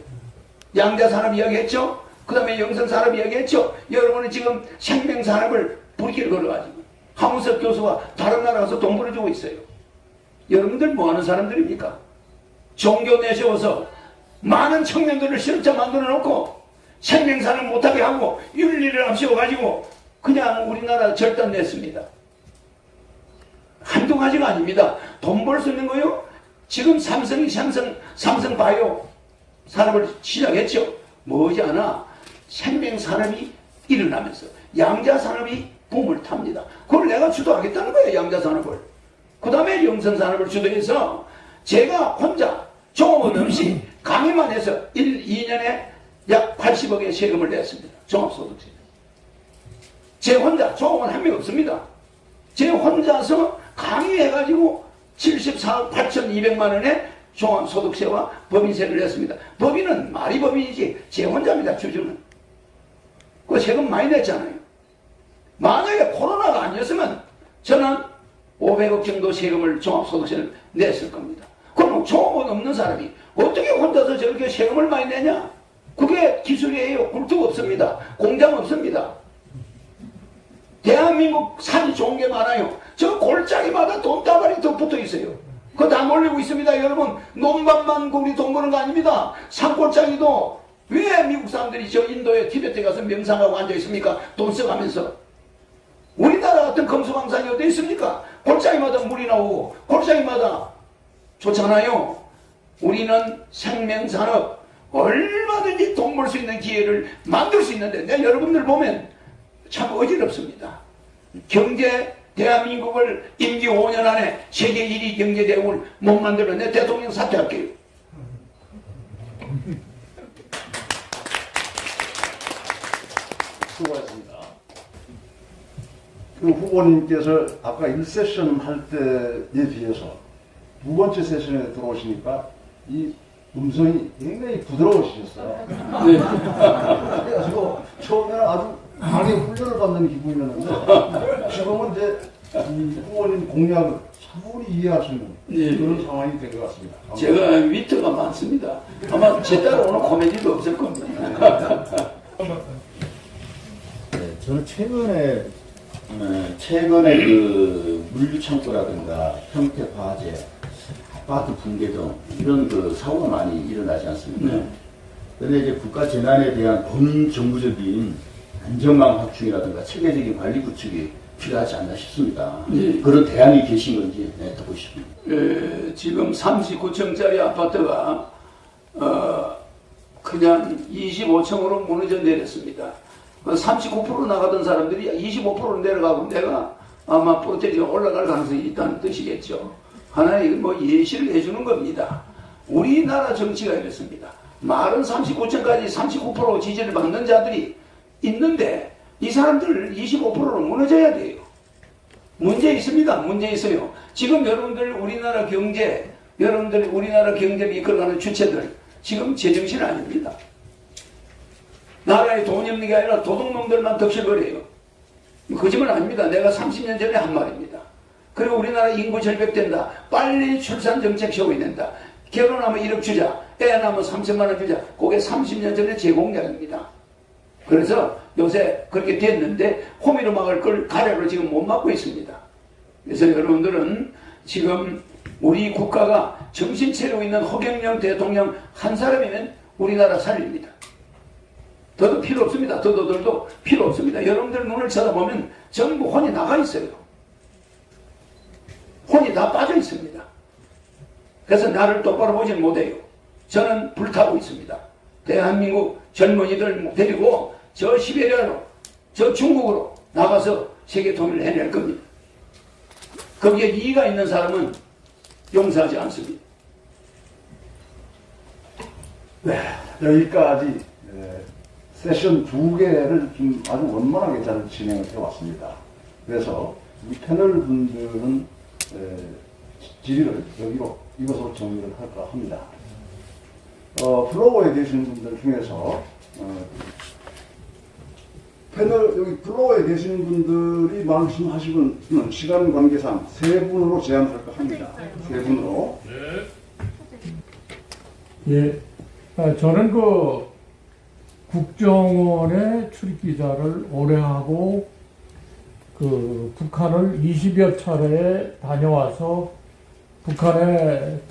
양자산업 이야기했죠? 그 다음에 영성산업 이야기했죠? 여러분은 지금 생명산업을 불길 걸어가지고 하문석 교수가 다른 나라 가서 돈 벌어주고 있어요. 여러분들 뭐하는 사람들입니까? 종교 내세워서 많은 청년들을 실업자 만들어 놓고 생명산업 못하게 하고 윤리를 앞세워가지고 그냥 우리나라 절단 냈습니다. 한두 가지가 아닙니다. 돈 벌 수 있는 거요? 지금 삼성이 삼성바이오 산업을 시작했죠. 머지않아 생명산업이 일어나면서 양자산업이 붐을 탑니다. 그걸 내가 주도하겠다는 거예요. 양자산업을. 그 다음에 영성산업을 주도해서 제가 혼자 종업원 없이 강의만 해서 2년에 약 80억의 세금을 냈습니다. 종합소득세. 제 혼자 종업원 한 명 없습니다. 제 혼자서 강의해가지고 74억 8,200만 원의 종합소득세와 법인세를 냈습니다. 법인은 말이 법인이지 제 혼자입니다. 주주는. 그 세금 많이 냈잖아요. 만약에 코로나가 아니었으면 저는 500억 정도 세금을 종합소득세를 냈을 겁니다. 그럼 종업원 없는 사람이 어떻게 혼자서 저렇게 세금을 많이 내냐? 그게 기술이에요. 굴뚝 없습니다. 공장 없습니다. 대한민국 산이 좋은 게 많아요. 저 골짜기마다 돈다발이 더 붙어 있어요. 그거 다 몰리고 있습니다. 여러분, 논밭만 우리 돈 버는 거 아닙니다. 산골짜기도 왜 미국 사람들이 저 인도에 티베트에 가서 명상하고 앉아 있습니까? 돈 써가면서. 우리나라 같은 금수강산이 어디 있습니까? 골짜기마다 물이 나오고 골짜기마다 좋잖아요. 우리는 생명산업 얼마든지 돈 벌 수 있는 기회를 만들 수 있는데 내가 여러분들 보면 참 어지럽습니다. 경제 대한민국을 임기 5년 안에 세계 1위 경제대국을 못 만들면 내 대통령 사퇴할게요. 수고하셨습니다. 그 후보님께서 아까 1세션 할 때에 비해서 두 번째 세션에 들어오시니까 이 음성이 굉장히 부드러우시셨어요. 네. 그래가지고 처음에는 아주 강하게 훈련을 받는 기분이었는데 지금은 이제 이 후보님 공약을 차분히 이해할 수 있는 네. 그런 상황이 된 것 같습니다. 제가 위트가 많습니다. 아마 제 따라오는 코미디도 없을 겁니다. 네, 저는 최근에 그 물류창고라든가 형태 화재, 아파트 붕괴 등 이런 그 사고가 많이 일어나지 않습니까? 네. 그런데 이제 국가 재난에 대한 범정부적인 안전망 확충이라든가 체계적인 관리 구축이 필요하지 않나 싶습니다. 네. 그런 대안이 계신 건지 듣고 싶습니다. 지금 39층짜리 아파트가 그냥 25층으로 무너져 내렸습니다. 39% 나가던 사람들이 25%로 내려가고 내가 아마 프로테이가 올라갈 가능성이 있다는 뜻이겠죠. 하나의 뭐 예시를 해주는 겁니다. 우리나라 정치가 이렇습니다. 말은 39층까지 39% 지지를 받는 자들이 있는데 이 사람들 25%로 무너져야 돼요. 문제 있습니다. 문제 있어요. 지금 여러분들 우리나라 경제 이끌어가는 주체들 지금 제정신 아닙니다. 나라에 돈이 없는 게 아니라 도둑놈들만 덕실거려요. 거짓말 아닙니다. 내가 30년 전에 한 말입니다. 그리고 우리나라 인구 절벽된다. 빨리 출산 정책 세워야 된다. 결혼하면 1억 주자. 애 낳으면 3천만 원 주자. 그게 30년 전에 제 공약입니다. 그래서 요새 그렇게 됐는데 호미로 막을 걸 가래로 지금 못 막고 있습니다. 그래서 여러분들은 지금 우리 국가가 정신 차리고 있는 허경영 대통령 한 사람이면 우리나라 살립니다. 더도 필요 없습니다. 더도들도 필요 없습니다. 여러분들 눈을 쳐다보면 전부 혼이 나가 있어요. 혼이 다 빠져 있습니다. 그래서 나를 똑바로 보지는 못해요. 저는 불타고 있습니다. 대한민국 젊은이들 데리고 저 시베리아로, 저 중국으로 나가서 세계 통일을 해낼 겁니다. 거기에 이의가 있는 사람은 용서하지 않습니다. 네, 여기까지 세션 2개를 좀 아주 원만하게 잘 진행을 해왔습니다. 그래서 우리 패널 분들은 질의를 이것으로 정리를 할까 합니다. 플로어에 계신 분들 중에서 패널 여기 플로어에 계신 분들이 말씀하시는 시간 관계상 3분으로 제한할까 합니다. 3분으로. 예, 저는 그 국정원의 출입기자를 오래 하고 그 북한을 20여 차례 다녀와서 북한의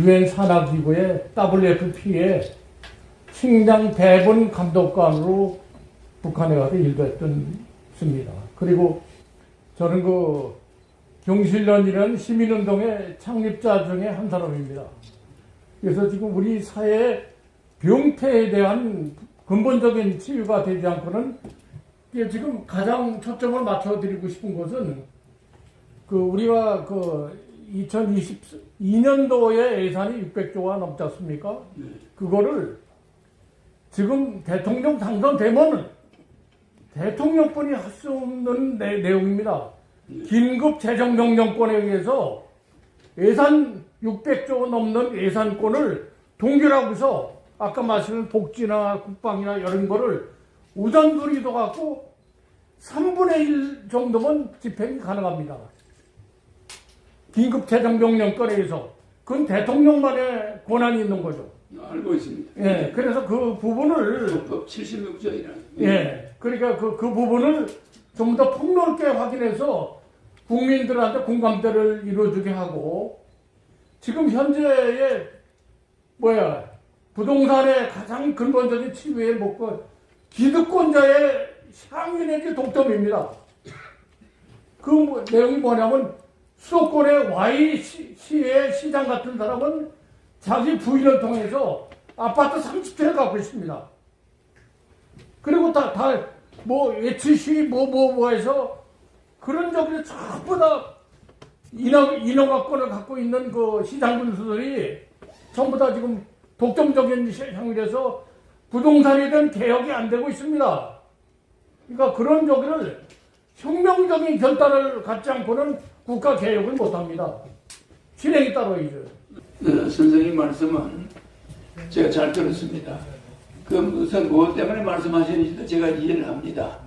UN 산하기구의 WFP의 식량 대본 감독관으로 북한에 가서 일도 했습니다. 그리고 저는 그 경실련이라는 시민운동의 창립자 중에 한 사람입니다. 그래서 지금 우리 사회의 병폐에 대한 근본적인 치유가 되지 않고는 지금 가장 초점을 맞춰드리고 싶은 것은 그 우리가 그 2022년도에 예산이 600조가 넘지 않습니까? 그거를 지금 대통령 당선되면은 대통령뿐이 할 수 없는 내용입니다. 긴급 재정명령권에 의해서 예산 600조 넘는 예산권을 동결하고서 아까 말씀드린 복지나 국방이나 이런 거를 우선순위도 갖고 3분의 1 정도면 집행이 가능합니다. 긴급 재정명령권에 의해서 그건 대통령만의 권한이 있는 거죠. 알고 있습니다. 예, 그래서 그 부분을 법 76조이라는. 예, 그러니까 그 부분을 좀 더 폭넓게 확인해서 국민들한테 공감대를 이루어주게 하고 지금 현재의 부동산의 가장 근본적인 치유의 목표 기득권자의 상위 내지 독점입니다. 그 내용이 뭐냐면 수도권의 Y시의 시장 같은 사람은 자기 부인을 통해서 아파트 30채를 갖고 있습니다. 그리고 예치시 해서 그런 적이 전부 다 인허가권을 갖고 있는 그 시장 군수들이 전부 다 지금 독점적인 향이라서 부동산이든 개혁이 안 되고 있습니다. 그러니까 그런 저기를 혁명적인 결단을 갖지 않고는 국가 개혁을 못합니다. 실행이 따로이죠. 선생님 말씀은 제가 잘 들었습니다. 그 무슨 무엇 때문에 말씀하시는지도 제가 이해를 합니다.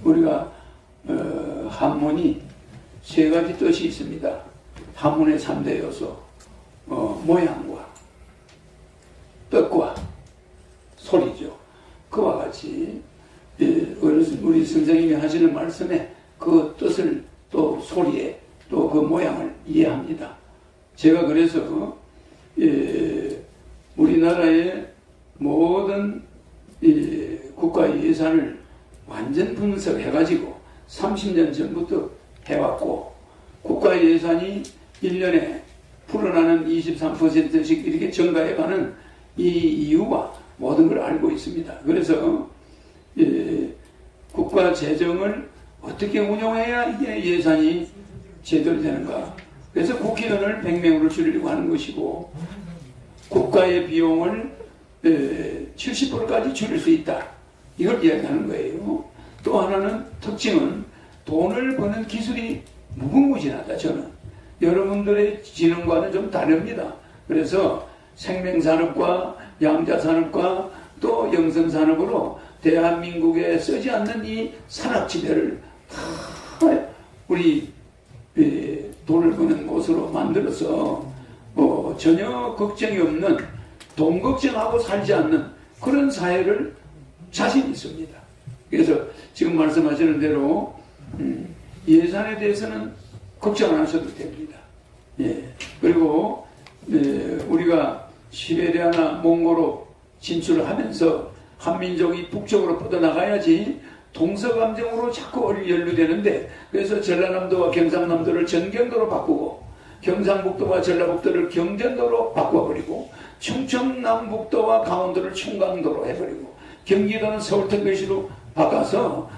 우리가 한문이 3가지 뜻이 있습니다. 한문의 3대 요소, 모양과 뜻과 소리죠. 그와 같이 우리 선생님이 하시는 말씀에 그 뜻을 또 소리에 또 그 모양을 이해합니다. 제가 그래서 우리나라의 모든 국가 예산을 완전 분석해가지고 30년 전부터 해왔고 국가 예산이 1년에 불어나는 23%씩 이렇게 증가해가는 이 이유와 모든 걸 알고 있습니다. 그래서 국가 재정을 어떻게 운영해야 이게 예산이 제대로 되는가. 그래서 국회의원을 100명으로 줄이려고 하는 것이고 국가의 비용을 70%까지 줄일 수 있다. 이걸 이야기하는 거예요. 또 하나는 특징은 돈을 버는 기술이 무궁무진하다. 저는 여러분들의 지능과는 좀 다릅니다. 그래서 생명산업과 양자산업과 또 영성산업으로 대한민국에 쓰지 않는 이 산악지대를 우리 돈을 버는 곳으로 만들어서 전혀 걱정이 없는, 돈 걱정하고 살지 않는 그런 사회를 자신 있습니다. 그래서 지금 말씀하시는 대로 예산에 대해서는 걱정 안 하셔도 됩니다. 예. 그리고 우리가 시베리아나 몽골로 진출을 하면서 한민족이 북쪽으로 뻗어나가야지 동서감정으로 자꾸 연루되는데, 그래서 전라남도와 경상남도를 전경도로 바꾸고 경상북도와 전라북도를 경전도로 바꿔버리고 충청남북도와 강원도를 충강도로 해버리고 경기도는 서울특별시로 바꿔서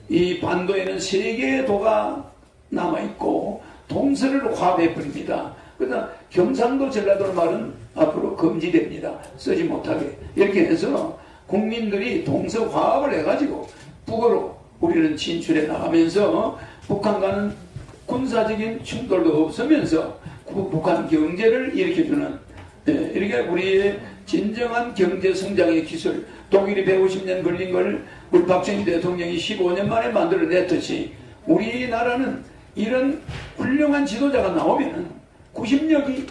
이 반도에는 3개의 도가 남아있고 동서를 화합해버립니다. 그러나 경상도 전라도 말은 앞으로 금지됩니다. 쓰지 못하게. 이렇게 해서 국민들이 동서 화합을 해가지고 북으로 우리는 진출해 나가면서 북한과는 군사적인 충돌도 없으면서 북한 경제를 일으켜주는, 이렇게 우리의 진정한 경제 성장의 기술, 독일이 150년 걸린 걸 우리 박정희 대통령이 15년 만에 만들어냈듯이 우리나라는 이런 훌륭한 지도자가 나오면은 90력이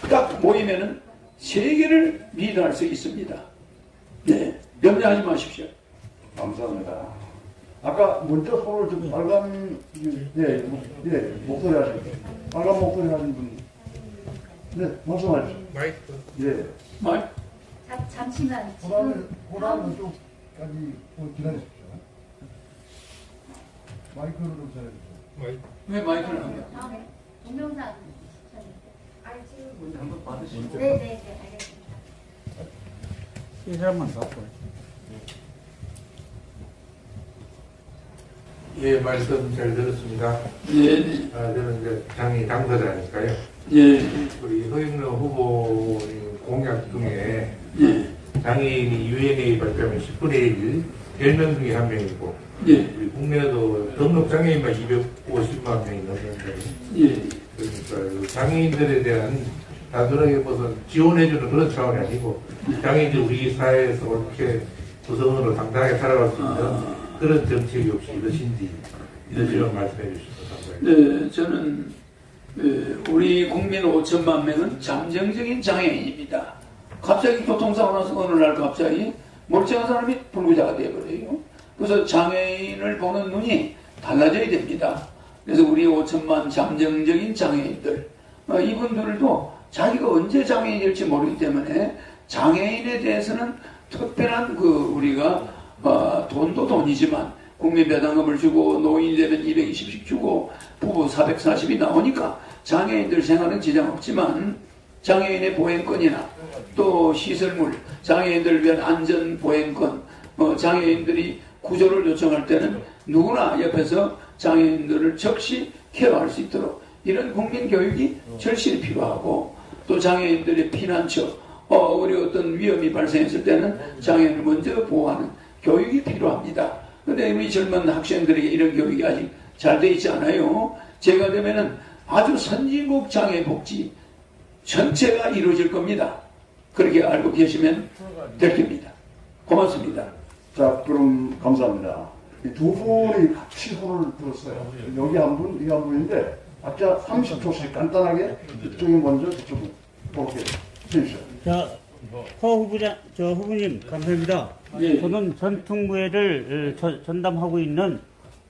딱 모이면은 세계를 리드할 수 있습니다. 네, 염려하지 마십시오. 감사합니다. 아까 먼저 손을 좀 빨간, 목소리 하신 분. 빨간 목소리 하신 분. 네, 말씀하시죠. 마이크. 예. 잠시만. 호남은 좀까지 기다리십시오. 마이크를 좀 잘해주세요. 마이크. 왜 마이크를 안 해요? 네. 동영상 한번 받으시죠. 네네네, 알겠습니다. 이 사람만 갖고. 예, 말씀 잘 들었습니다. 예. 저는 이제 장애 당사자니까요. 예. 우리 허영래 후보님 공약 중에 예. 장애인이 UNA 발표하면 10분의 1, 10명 중에 1명이고, 예. 우리 국내에도 등록 장애인만 250만 명이 넘는데, 예. 그러니까 장애인들에 대한 단순하게 무슨 지원해주는 그런 차원이 아니고, 장애인들 우리 사회에서 옳게 구성으로 당당하게 살아갈 수 있는 그런 정책이 혹시 이것인지 이런 말씀해 주시면 감사합니다. 네, 저는 우리 국민 5천만 명은 잠정적인 장애인입니다. 갑자기 교통사고 나서 어느 날 갑자기 멀쩡한 사람이 불구자가 되어버려요. 그래서 장애인을 보는 눈이 달라져야 됩니다. 그래서 우리 5천만 잠정적인 장애인들, 이분들도 자기가 언제 장애인이 될지 모르기 때문에 장애인에 대해서는 특별한 우리가 돈도 돈이지만 국민배당금을 주고 노인이 되면 220씩 주고 부부 440이 나오니까 장애인들 생활은 지장 없지만 장애인의 보행권이나 또 시설물, 장애인들을 위한 안전보행권, 장애인들이 구조를 요청할 때는 누구나 옆에서 장애인들을 적시 케어할 수 있도록 이런 국민교육이 절실히 필요하고, 또 장애인들의 피난처, 우리 어떤 위험이 발생했을 때는 장애인을 먼저 보호하는 교육이 필요합니다. 근데 우리 젊은 학생들에게 이런 교육이 아직 잘 돼 있지 않아요. 제가 되면은 아주 선진국 장애복지 전체가 이루어질 겁니다. 그렇게 알고 계시면 될 겁니다. 고맙습니다. 자, 그럼 감사합니다. 이 두 분이 같이 손을 들었어요. 여기 한 분, 여기 한 분인데 각자 30초씩 간단하게 이쪽이 먼저 저쪽으로 그렇게 해주십시오. 자, 후보님 감사합니다. 예. 저는 전통무예를 전담하고 있는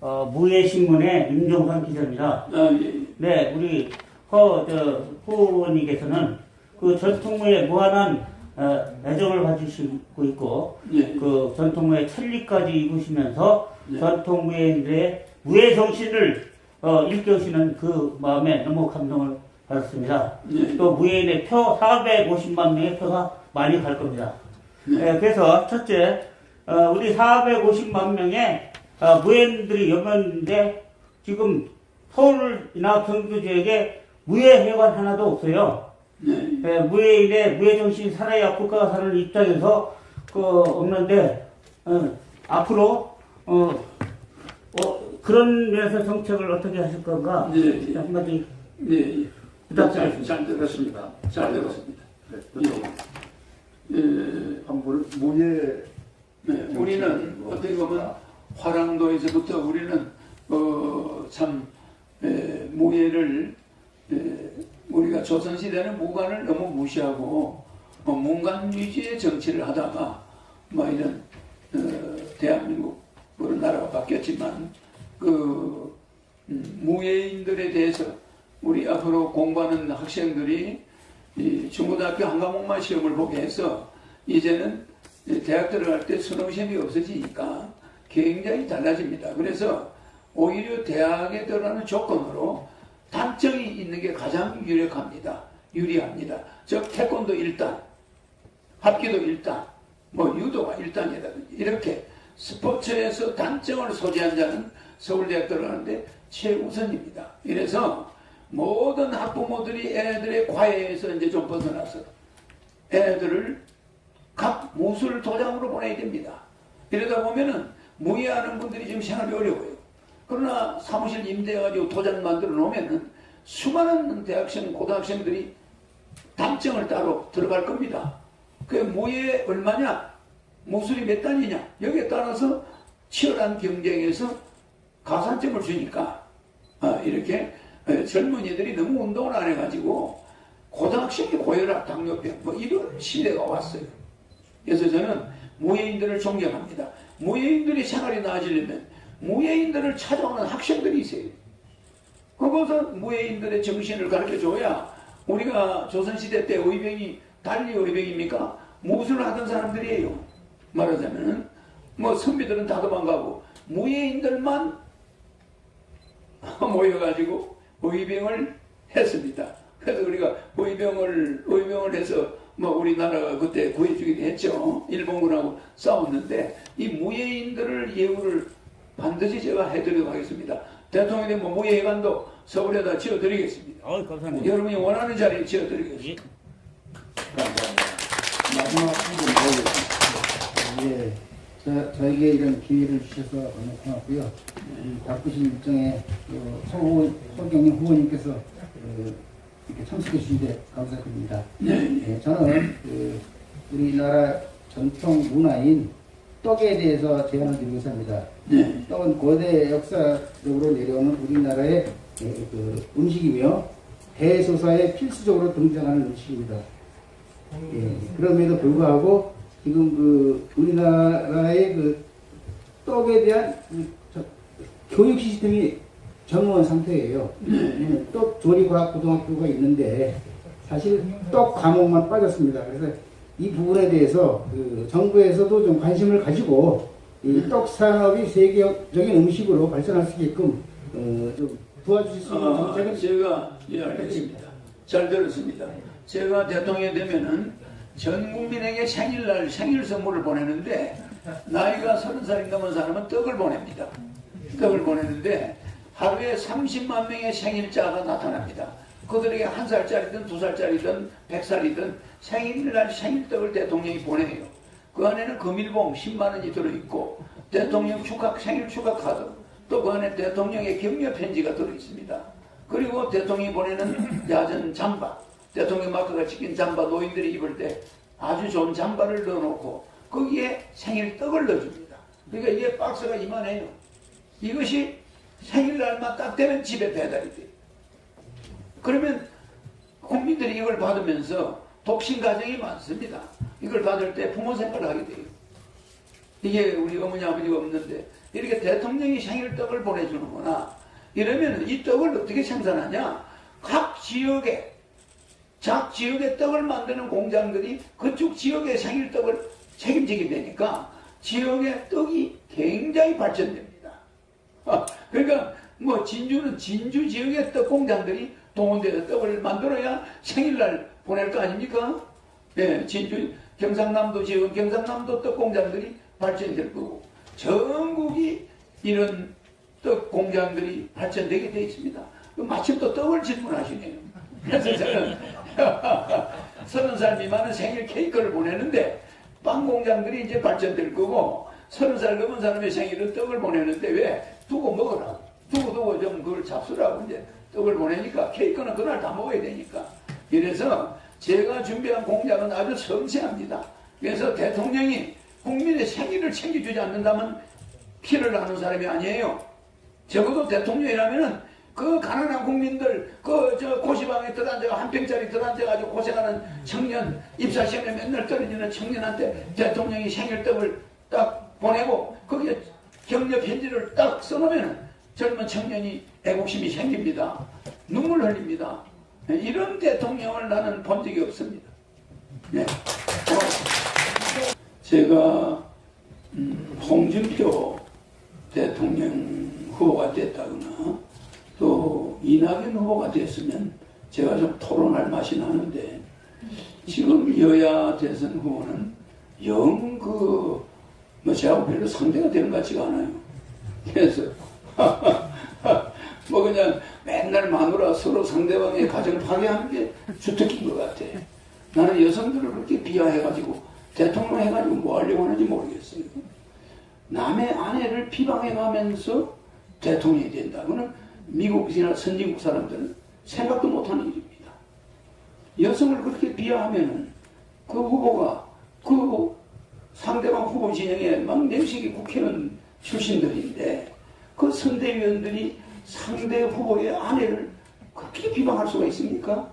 무예신문의 임종상 기자입니다. 예. 네, 우리 후보님께서는 그 전통무예 무한한 애정을 가지시고 있고, 예. 그 전통무예 천리까지 입으시면서 예. 전통무예인들의 무예 정신을 일깨우시는 그 마음에 너무 감동을 받았습니다. 예. 또 무예인의 표 450만 명의 표가 많이 갈 겁니다. 네. 그래서 첫째, 우리 450만 명의 무예인들이 여명인데 지금 서울이나 경기도 지역에 무예회관 하나도 없어요. 네. 무예인의 무예정신이 살아야 국가가 사는 입장에서 없는데 앞으로 그런 면에서 정책을 어떻게 하실 건가? 네. 한마디 네. 부탁드리겠습니다. 잘 들었습니다. 잘 들었습니다. 네, 한 분, 무예 네, 우리는 어떻게 보면 화랑도에서부터 우리는 참 무예를 우리가 조선시대는 무관을 너무 무시하고 문관 위주의 정치를 하다가 뭐 이런 대한민국 우리나라가 바뀌었지만 그 무예인들에 대해서 우리 앞으로 공부하는 학생들이 이 중고등학교 한 과목만 시험을 보게 해서 이제는 대학 들어갈 때 수능 시험이 없어지니까 굉장히 달라집니다. 그래서 오히려 대학에 들어가는 조건으로 단점이 있는 게 가장 유리합니다. 즉 태권도 1단, 합기도 1단, 뭐 유도가 1단이라든지 이렇게 스포츠에서 단점을 소지한 자는 서울대학 들어가는데 최우선입니다. 이래서 모든 학부모들이 애들의 과외에서 이제 좀 벗어나서 애들을 각 무술 도장으로 보내야 됩니다. 이러다 보면은 무예하는 분들이 지금 생활이 어려워요. 그러나 사무실 임대해가지고 도장 만들어 놓으면은 수많은 대학생, 고등학생들이 단점을 따로 들어갈 겁니다. 그 무예 얼마냐? 무술이 몇 단이냐? 여기에 따라서 치열한 경쟁에서 가산점을 주니까 이렇게 젊은이들이 너무 운동을 안 해가지고 고등학생이 고혈압, 당뇨병 뭐 이런 시대가 왔어요. 그래서 저는 무예인들을 존경합니다. 무예인들이 생활이 나아지려면 무예인들을 찾아오는 학생들이 있어요. 그것은 무예인들의 정신을 가르쳐줘야 우리가 조선시대 때 의병이 달리 의병입니까? 무술을 하던 사람들이에요. 말하자면 뭐 선비들은 다 도망가고 무예인들만 모여가지고 의병을 했습니다. 그래서 우리가 의병을 해서 뭐 우리나라가 그때 구해주기도 했죠. 일본군하고 싸웠는데 이 무예인들을 예우를 반드시 제가 해드리도록 하겠습니다. 대통령님 뭐 무예회관도 서울에다 지어드리겠습니다. 감사합니다. 여러분이 원하는 자리에 지어드리겠습니다. 감사합니다. 마지막 한분 보겠습니다. 저에게 이런 기회를 주셔서 너무 고맙고요. 바쁘신 일정에 서경림 후보님께서 이렇게 참석해 주신데 감사드립니다. 저는 우리나라 전통 문화인 떡에 대해서 제안을 드리고자 합니다. 떡은 고대 역사적으로 내려오는 우리나라의 음식이며 대소사에 필수적으로 등장하는 음식입니다. 그럼에도 불구하고 지금 우리나라의 떡에 대한 교육 시스템이 정원 상태예요. 떡 조리과학 고등학교가 있는데 사실 떡 과목만 빠졌습니다. 그래서 이 부분에 대해서 정부에서도 좀 관심을 가지고 이 떡 산업이 세계적인 음식으로 발전할 수 있게끔 좀 도와주실 수 있는 정책은 제가 알겠습니다. 잘 들었습니다. 제가 대통령이 되면은 전 국민에게 생일날 생일 선물을 보내는데 나이가 30살이 넘은 사람은 떡을 보냅니다. 떡을 보내는데 하루에 30만 명의 생일자가 나타납니다. 그들에게 1살짜리든 2살짜리든 100살이든 생일날 생일떡을 대통령이 보내요. 그 안에는 금일봉 10만 원이 들어있고 대통령 생일 축하 카드, 또 그 안에 대통령의 격려 편지가 들어있습니다. 그리고 대통령이 보내는 야전 잠바, 대통령 마크가 찍힌 잠바 노인들이 입을 때 아주 좋은 잠바를 넣어놓고 거기에 생일떡을 넣어줍니다. 그러니까 이게 박스가 이만해요. 이것이 생일날만 딱 되면 집에 배달이 돼요. 그러면 국민들이 이걸 받으면서 독신 가정이 많습니다. 이걸 받을 때 부모 생활을 하게 돼요. 이게 우리 어머니 아버지가 없는데 이렇게 대통령이 생일떡을 보내주는구나. 이러면 이 떡을 어떻게 생산하냐? 각 지역에 떡을 만드는 공장들이 그쪽 지역의 생일떡을 책임지게 되니까 지역의 떡이 굉장히 발전됩니다. 그러니까 뭐 진주는 진주 지역의 떡 공장들이 동원돼서 떡을 만들어야 생일날 보낼 거 아닙니까? 예, 진주 경상남도 지역은 경상남도 떡 공장들이 발전될 거고 전국이 이런 떡 공장들이 발전되게 되어 있습니다. 마침 또 떡을 질문하시네요. 그래서 저는 30살 미만은 생일 케이크를 보내는데 빵 공장들이 이제 발전될 거고 30살 넘은 사람의 생일은 떡을 보내는데 왜? 두고 먹으라고. 두고 좀 그걸 잡수라고 이제 떡을 보내니까 케이크는 그날 다 먹어야 되니까. 이래서 제가 준비한 공약은 아주 섬세합니다. 그래서 대통령이 국민의 생일을 챙겨주지 않는다면 피를 나는 사람이 아니에요. 적어도 대통령이라면은 그 가난한 국민들, 고시방에 들어앉아 한 평짜리 들어앉아가지고 고생하는 청년, 입사시험에 맨날 떨어지는 청년한테 대통령이 생일떡을 딱 보내고 거기에 격려 편지를 딱 써놓으면 젊은 청년이 애국심이 생깁니다. 눈물 흘립니다. 이런 대통령을 나는 본 적이 없습니다. 네. 제가 홍준표 대통령 후보가 됐다거나 또 이낙연 후보가 됐으면 제가 좀 토론할 맛이 나는데 지금 여야 대선 후보는 영 제하고 별로 상대가 되는 것 같지가 않아요. 그래서 뭐 그냥 맨날 마누라 서로 상대방의 가정을 파괴하는 게 주특기인 것 같아. 나는 여성들을 그렇게 비하해가지고 대통령 해가지고 뭐 하려고 하는지 모르겠어요. 남의 아내를 비방해가면서 대통령이 된다. 그거는 미국이나 선진국 사람들은 생각도 못하는 일입니다. 여성을 그렇게 비하하면은 그 후보가 그 상대방 후보 진영에 막 내식이 국회의원 출신들인데 그 선대위원들이 상대 후보의 아내를 그렇게 비방할 수가 있습니까?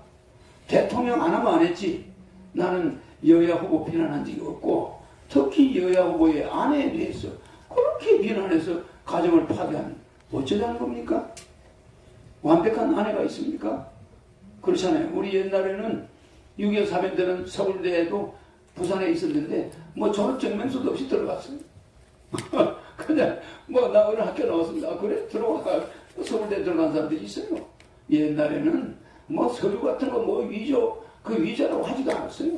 대통령 안 하면 안 했지. 나는 여야 후보 비난한 적이 없고 특히 여야 후보의 아내에 대해서 그렇게 비난해서 가정을 파괴하는 어쩌자는 겁니까? 완벽한 아내가 있습니까? 그렇잖아요. 우리 옛날에는 6.25 사변들은 서울대에도 부산에 있었는데 뭐 졸업 증명서도 없이 들어갔어요. 그냥 뭐 나 어느 학교 나왔습니다. 그래 들어가 서울대 들어간 사람들이 있어요. 옛날에는 뭐 서류 같은 거 뭐 위조 그 위조라고 하지도 않았어요.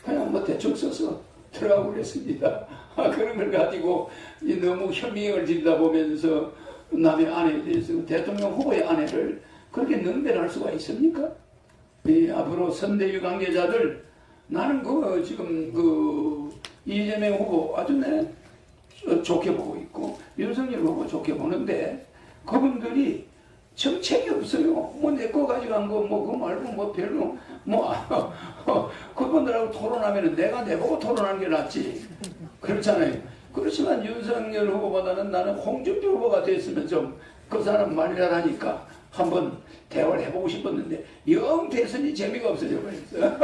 그냥 뭐 대충 써서 들어가고 그랬습니다. 그런 걸 가지고 너무 혐의를 짓다 보면서 남의 아내에 대해서 대통령 후보의 아내를 그렇게 능멸할 수가 있습니까? 앞으로 선대위 관계자들 나는 지금 이재명 후보 아주 좋게 보고 있고 윤석열 후보 좋게 보는데 그분들이 정책이 없어요. 뭐 내 거 가져간 거 뭐 그거 말고 뭐 별로 그분들하고 토론하면은 내가 내보고 토론하는 게 낫지. 그렇잖아요. 그렇지만 윤석열 후보보다는 나는 홍준표 후보가 됐으면 좀 그 사람 말 잘하니까 한번 대화를 해보고 싶었는데 영 대선이 재미가 없어져 버렸어.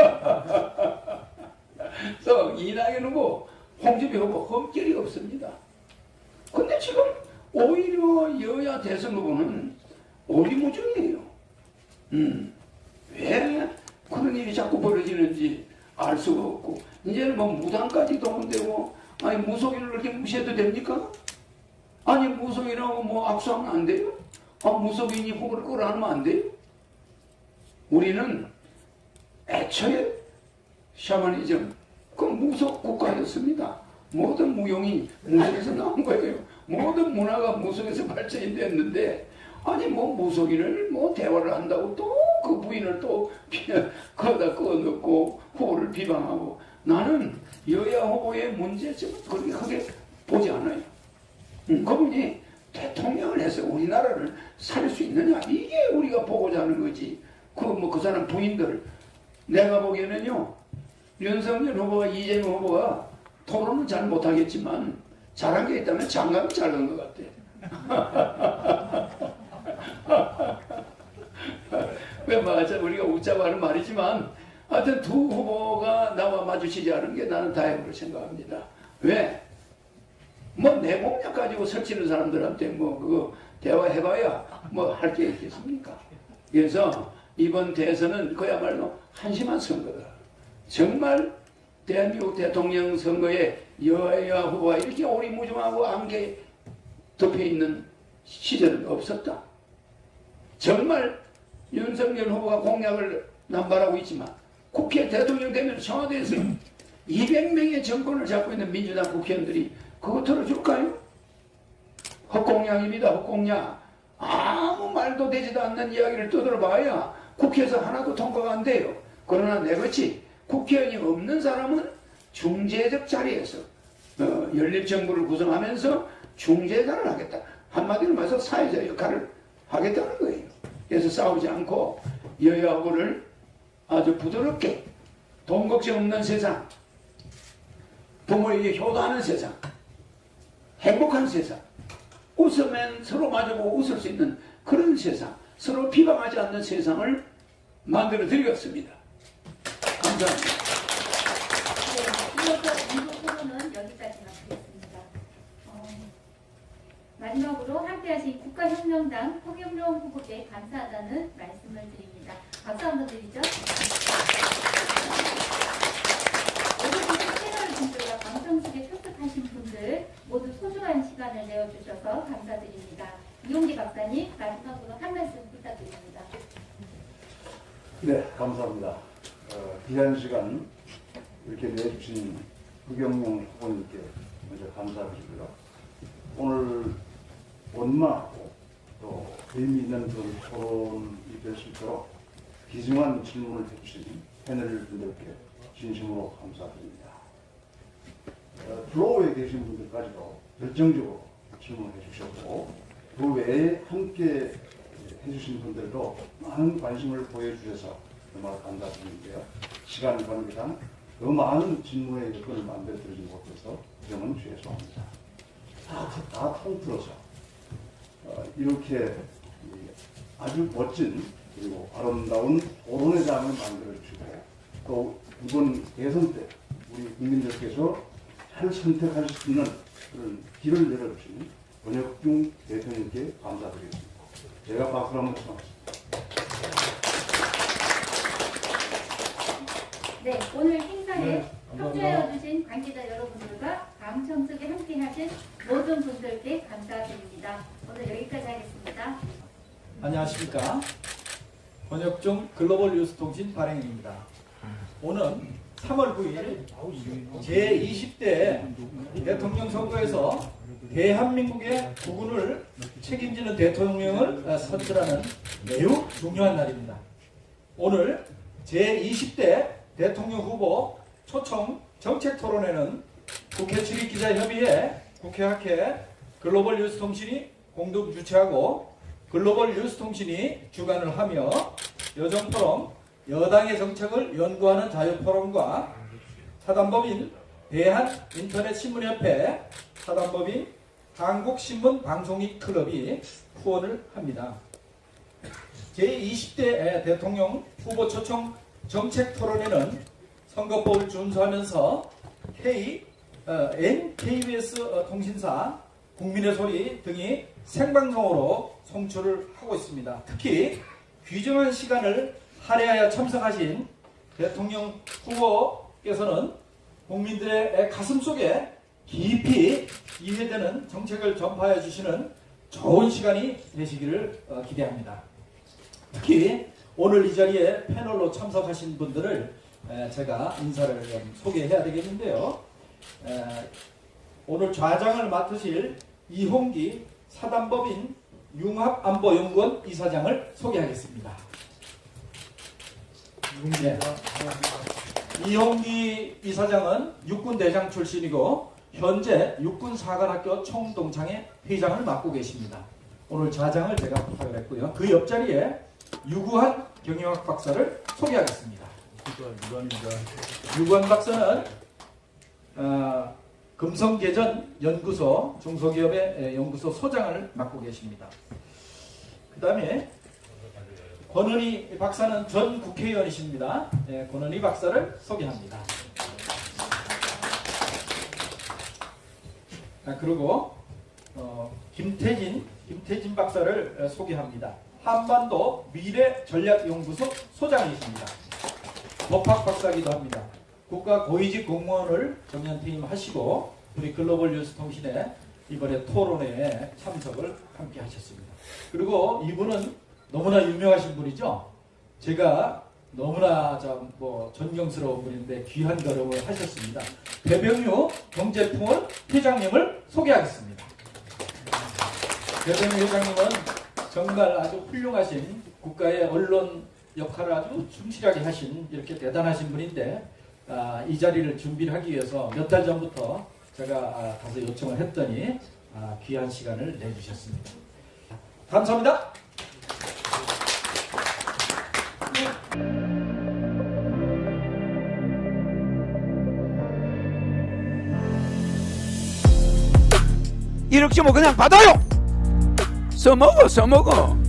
그래서 이낙연 후보, 홍준표 후보 흠결이 없습니다. 근데 지금 오히려 여야 대선 후보는 오리무중이에요. 왜 그런 일이 자꾸 벌어지는지 알 수가 없고 이제는 뭐 무당까지 동원되고 아니 무속인을 그렇게 무시해도 됩니까? 아니 무속인하고 뭐 악수하면 안 돼요? 무속인이 후보를 끌어안으면 안 돼요? 우리는 애초에 샤머니즘 그 무속 국가였습니다. 모든 무용이 무속에서 나온 거예요. 모든 문화가 무속에서 발전이 됐는데 아니 뭐 무속인을 뭐 대화를 한다고 또 그 부인을 또 거기다 꺼넣고 후보를 비방하고 나는 여야 후보의 문제점은 그렇게 크게 보지 않아요. 그분이 대통령을 해서 우리나라를 살릴 수 있느냐 이게 우리가 보고자 하는 거지. 그 사람 부인들 내가 보기에는요 윤석열 후보와 이재명 후보가 토론은 잘 못하겠지만 잘한 게 있다면 장갑이 잘한 것 같아. 왜 맞아 우리가 웃자고 하는 말이지만 하여튼 두 후보가 나와 마주치지 않은 게 나는 다행으로 생각합니다. 왜? 뭐 내 공약 가지고 설치는 사람들한테 뭐 그거 대화해봐야 뭐 할 게 있겠습니까? 그래서 이번 대선은 그야말로 한심한 선거다. 정말 대한민국 대통령 선거에 여야 후보가 이렇게 오리무중하고 안개 덮여있는 시절은 없었다. 정말 윤석열 후보가 공약을 남발하고 있지만 국회 대통령 되면 청와대에서 200명의 정권을 잡고 있는 민주당 국회의원들이 그거 들어줄까요? 헛공약입니다. 헛공약. 아무 말도 되지도 않는 이야기를 떠들어봐야 국회에서 하나도 통과가 안 돼요. 그러나 내같이 국회의원이 없는 사람은 중재적 자리에서 연립정부를 구성하면서 중재자를 하겠다. 한마디로 말해서 사회자 역할을 하겠다는 거예요. 그래서 싸우지 않고 여야 후보를 아주 부드럽게 돈 걱정 없는 세상, 부모에게 효도하는 세상, 행복한 세상, 웃으면 서로 마주보고 웃을 수 있는 그런 세상, 서로 비방하지 않는 세상을 만들어 드리겠습니다. 감사합니다. 네, 이어서 인도 토론은 여기까지 마치겠습니다. 마지막으로 함께하신 국가혁명당 허경영 후보께 감사하다는 말씀을 드립니다. 박수 한번 드리죠. 오늘 채널 분들과 방청석에 출석하신 분들 모두 소중한 시간을 내어주셔서 감사드립니다. 이용기 박사님 마지막으로 한 말씀 부탁드립니다. 네, 감사합니다. 귀한 시간 이렇게 내주신 허경영 후보님께 먼저 감사드리고요. 오늘 원만하고 또 의미 있는 그런 토론이 될 수 있도록 귀중한 질문을 해주신 패널 분들께 진심으로 감사드립니다. 플로우에 계신 분들까지도 결정적으로 질문해 주셨고 그 외에 함께 해주신 분들도 많은 관심을 보여주셔서 정말 감사드리는데요. 시간 관계상 더 많은 질문의 여건을 만들어드리지 못해서 그 점은 죄송합니다. 다 통틀어서 이렇게 아주 멋진 그리고 아름다운 토론의 장을 만들어주시고 또 이번 대선 때 우리 국민들께서 잘 선택할 수 있는 그런 길을 열어주신 권혁중 대표님께 감사드리겠습니다. 제가 박수를 한번 쳐봤습니다. 네, 오늘 행사에 협조해주신 관계자 여러분들과 방청석에 함께하신 모든 분들께 감사드립니다. 오늘 여기까지 하겠습니다. 안녕하십니까. 권혁중 글로벌 뉴스통신 발행인입니다. 오는 3월 9일 제20대 대통령 선거에서 대한민국의 국운을 책임지는 대통령을 선출하는 매우 중요한 날입니다. 오늘 제20대 대통령 후보 초청 정책 토론회는 국회 출입기자협의회, 국회학회, 글로벌 뉴스통신이 공동 주최하고 글로벌 뉴스통신이 주관을 하며 여정포럼, 여당의 정책을 연구하는 자유포럼과 사단법인 대한인터넷신문협회, 사단법인 한국신문방송인클럽이 후원을 합니다. 제20대 대통령 후보 초청 정책 토론회는 선거법을 준수하면서 KBS 통신사, 국민의 소리 등이 생방송으로 송출을 하고 있습니다. 특히 귀중한 시간을 할애하여 참석하신 대통령 후보께서는 국민들의 가슴속에 깊이 이해되는 정책을 전파해 주시는 좋은 시간이 되시기를 기대합니다. 특히 오늘 이 자리에 패널로 참석하신 분들을 제가 인사를 좀 소개해야 되겠는데요. 오늘 좌장을 맡으실 이홍기 사단법인 융합안보연구원 이사장을 소개하겠습니다. 네. 이홍기 이사장은 육군대장 출신이고 현재 육군사관학교 총동창회 회장을 맡고 계십니다. 오늘 좌장을 제가 부탁을 했고요. 그 옆자리에 유구한 경영학 박사를 소개하겠습니다. 유구한 박사는 금성개전 연구소 중소기업의 연구소 소장을 맡고 계십니다. 그 다음에 권은희 박사는 전 국회의원이십니다. 권은희 박사를 소개합니다. 그리고 김태진 박사를 소개합니다. 한반도 미래전략연구소 소장이십니다. 법학 박사이기도 합니다. 국가 고위직 공무원을 정년 퇴임하시고 우리 글로벌 뉴스통신에 이번에 토론회에 참석을 함께 하셨습니다. 그리고 이분은 너무나 유명하신 분이죠. 제가 너무나 존경스러운 분인데 귀한 걸음을 하셨습니다. 배병유 경제풍월 회장님을 소개하겠습니다. 배병유 회장님은 정말 아주 훌륭하신 국가의 언론 역할을 아주 충실하게 하신 이렇게 대단하신 분인데 이 자리를 준비를 하기 위해서 몇 달 전부터 제가 가서 요청을 했더니 귀한 시간을 내주셨습니다. 감사합니다. 1억 주면 그냥 받아요. 써먹어.